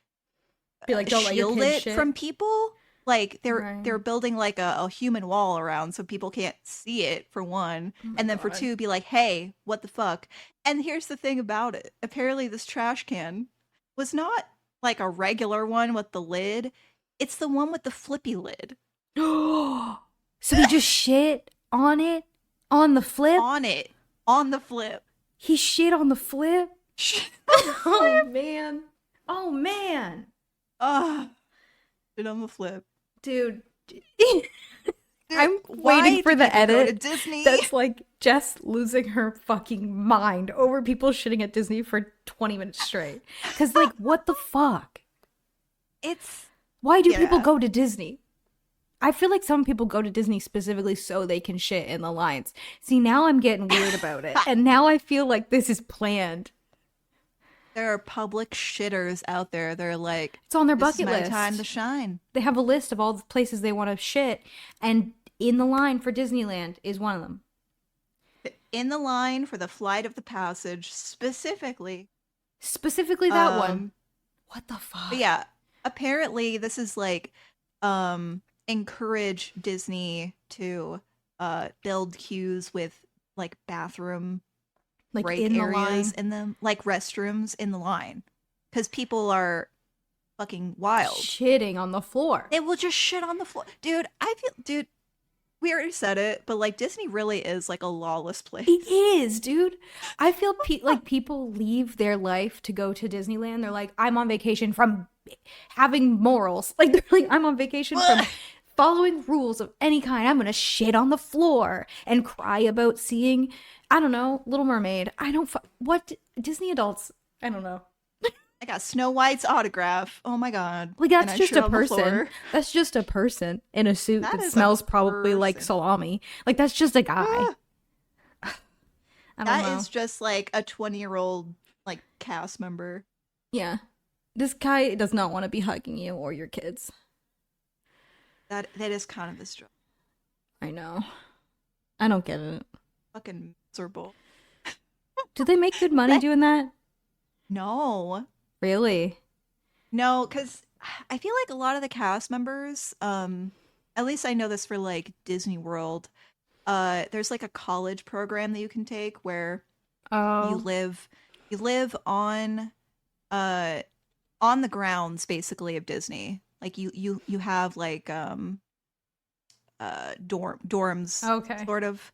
be like, don't
shield
let your kid
it
shit
from people. Like, they're building like a human wall around so people can't see it, for one, and then for two, be like, hey, what the fuck? And here's the thing about it. Apparently this trash can was not like a regular one with the lid. It's the one with the flippy lid.
So he just shit on it? On the flip?
On the flip.
He shit on the flip? Oh, man. Oh, man.
Shit on the flip.
Dude, I'm waiting for the edit
Disney?
that's like Jess losing her fucking mind over people shitting at Disney for 20 minutes straight. Because, like, what the fuck?
It's...
Why do people go to Disney? I feel like some people go to Disney specifically so they can shit in the lines. See, now I'm getting weird about it. And now I feel like this is planned.
There are public shitters out there. They're like,
It's on their
this is
bucket
my
list.
time to shine.
They have a list of all the places they want to shit, and in the line for Disneyland is one of them.
In the line for the Flight of the Passage, specifically.
Specifically that one. What the fuck?
But yeah, apparently this is like encourage Disney to build queues with like bathroom
like
break
in the
areas
line.
in them, like restrooms in the line, because people are fucking wild.
Shitting on the floor.
They will just shit on the floor, dude. We already said it, but like Disney really is like a lawless place.
It is, dude. I feel like people leave their life to go to Disneyland. They're like, I'm on vacation from having morals. Like, they're like, I'm on vacation from following rules of any kind. I'm going to shit on the floor and cry about seeing, I don't know, Little Mermaid. What? Disney adults, I don't know.
I got Snow White's autograph. Oh my god!
Like, that's
And I
just
shit
a
on the
person.
floor.
That's just a person in a suit
That
that
is a
smells probably like
person.
salami. Like, that's just a guy.
Ah.
I don't
That
know.
is just like a 20-year-old like cast member.
Yeah. This guy does not want to be hugging you or your kids.
That is kind of a struggle.
I know. I don't get it.
Fucking miserable.
Do they make good money doing that?
No,
Really?
no, because I feel like a lot of the cast members, at least I know this for like Disney World. There's like a college program that you can take where you
Oh.
live on the grounds basically of Disney. Like you have like dorms
Okay.
sort of,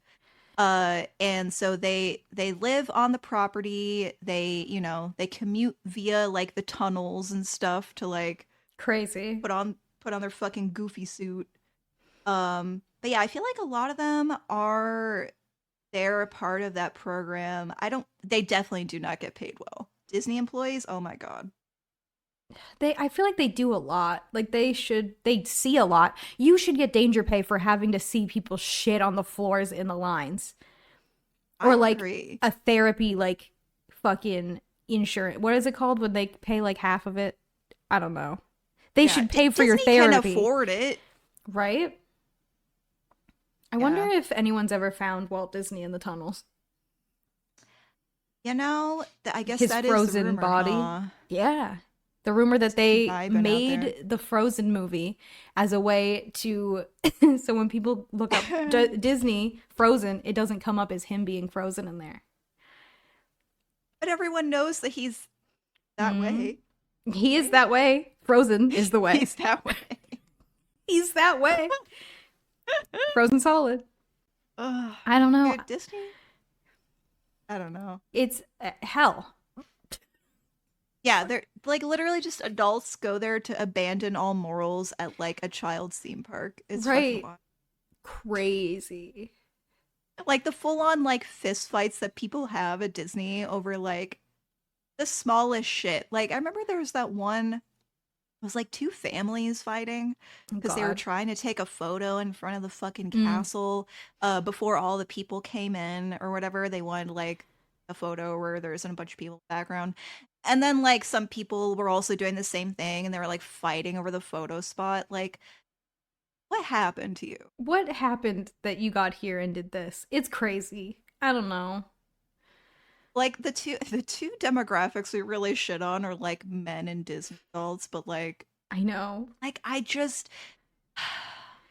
and so they live on the property. They commute via like the tunnels and stuff to like
Crazy.
put on their fucking goofy suit. But yeah, I feel like a lot of them they're a part of that program. They definitely do not get paid well. Disney employees, oh my god.
I feel like they do a lot. Like, they see a lot. You should get danger pay for having to see people shit on the floors in the lines. Or
I
like
agree.
a therapy, like, fucking insurance. What is it called when they pay like half of it? I don't know. They
Yeah,
should pay for your
Disney
therapy.
can afford it.
Right? I wonder if anyone's ever found Walt Disney in the tunnels.
I guess
His
that is
frozen
the rumor,
body.
huh?
Yeah. The rumor that they
vibing out
made
there.
the Frozen movie as a way to so when people look up Disney Frozen, it doesn't come up as him being frozen in there.
But everyone knows that he's that way.
He is that way. Frozen is the way.
He's that way.
He's that way. Frozen solid.
Ugh.
I don't know.
Dude, Disney? I don't know.
It's hell.
Yeah, they're like literally just adults go there to abandon all morals at like a child's theme park. It's fucking
Right.
wild.
Crazy.
Like the full-on like fist fights that people have at Disney over like the smallest shit. Like I remember there was that one, it was like two families fighting because they were
God.
trying to take a photo in front of the fucking
Mm.
castle before all the people came in or whatever. They wanted like a photo where there isn't a bunch of people in the background. And then like some people were also doing the same thing and they were like fighting over the photo spot. Like, what happened to you?
What happened that you got here and did this? It's crazy. I don't know.
Like the two demographics we really shit on are like men and Disney adults, but like
I know.
I just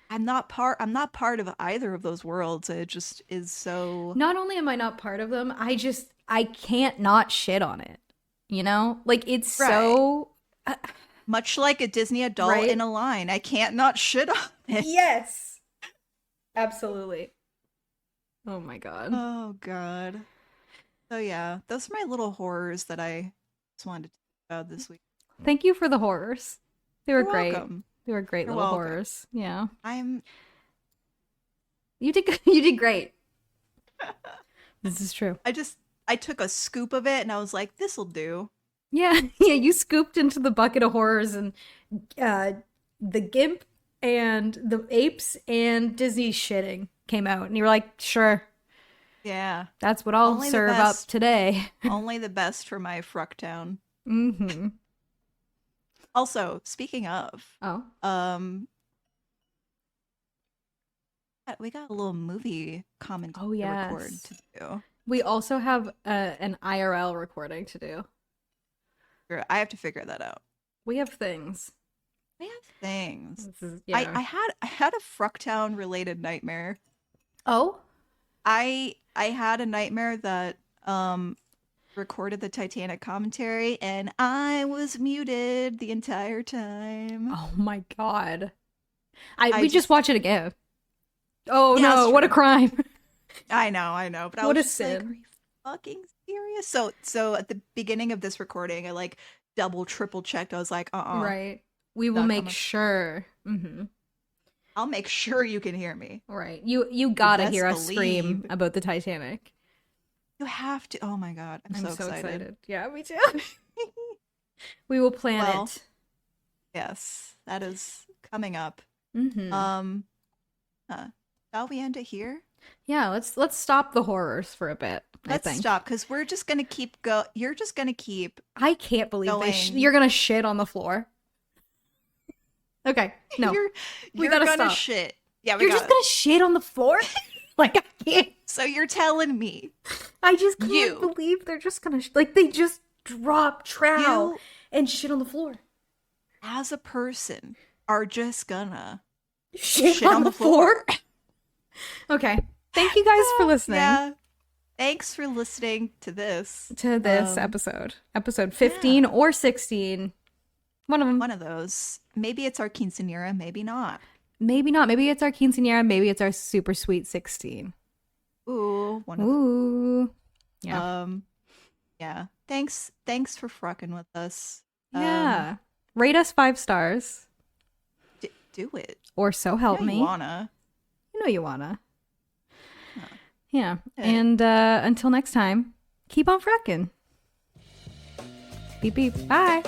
I'm not part of either of those worlds. It just is so
Not only am I not part of them, I can't not shit on it. You know? Like, it's so
much like a Disney adult
Right?
in a line. I can't not shit on it.
Yes. Absolutely. Oh my god.
Oh god. So yeah, those are my little horrors that I just wanted to talk about this week.
Thank you for the horrors. They were
You're
great.
welcome.
They were great
You're
little
welcome.
horrors. Yeah. You did great. This is true.
I took a scoop of it and I was like, this'll do.
Yeah, yeah, you scooped into the bucket of horrors and the Gimp and the apes and Disney shitting came out, and you were like, sure,
Yeah.
that's what I'll
Only the
serve up
best.
today.
Only the best for my Frucktown.
Mm-hmm.
Also, speaking of,
Oh.
we got a little movie commentary
Oh, yes.
record to do.
We also have an IRL recording to do.
I have to figure that out.
We have things.
We have things.
This is, yeah.
I had a Frucktown related nightmare.
Oh?
I had a nightmare that recorded the Titanic commentary, and I was muted the entire time.
Oh my god.
I
We just watch it again. Oh
Yeah,
no,
that's
what a
true.
crime.
I know, but I
What a
was just like,
sin.
are you fucking serious? So at the beginning of this recording, I like double, triple checked. I was like,
Right. We will
Not
make
coming.
sure. Mm-hmm.
I'll make sure you can hear me.
Right. You gotta
best
hear us scream
believe.
about the Titanic.
You have to. Oh my god, I'm so excited.
Yeah, me too. We will plan
Well,
it.
Yes, that is coming up.
Mm-hmm.
Shall we end it here?
Yeah, let's stop the horrors for a bit.
Let's
I think.
stop because we're just gonna keep go. You're just gonna keep.
I can't believe
Going.
you're gonna shit on the floor. Okay, no, we
You're
gotta
gonna
stop.
shit. Yeah, we
You're
got
just gonna shit on the floor? Like I can't.
So you're telling me
I just can't
You.
believe they're just gonna like they just drop trowel
You-
and shit on the floor.
as a person are just gonna
Shit on the floor. Okay. Thank you guys for listening
Yeah. Thanks for listening to this.
to this episode 15 or 16. One of them.
One of those. Maybe it's our quinceanera, maybe not.
Maybe not. Maybe it's our quinceanera. Maybe it's our super sweet 16.
Ooh, one of
Ooh. Yeah.
yeah. Thanks for frocking with us.
Yeah. Rate us 5 stars.
Do it.
Or so help
Yeah,
me.
you wanna.
You know you wanna.
Huh.
Yeah.
Okay.
And until next time, keep on fracking. Beep beep. Bye.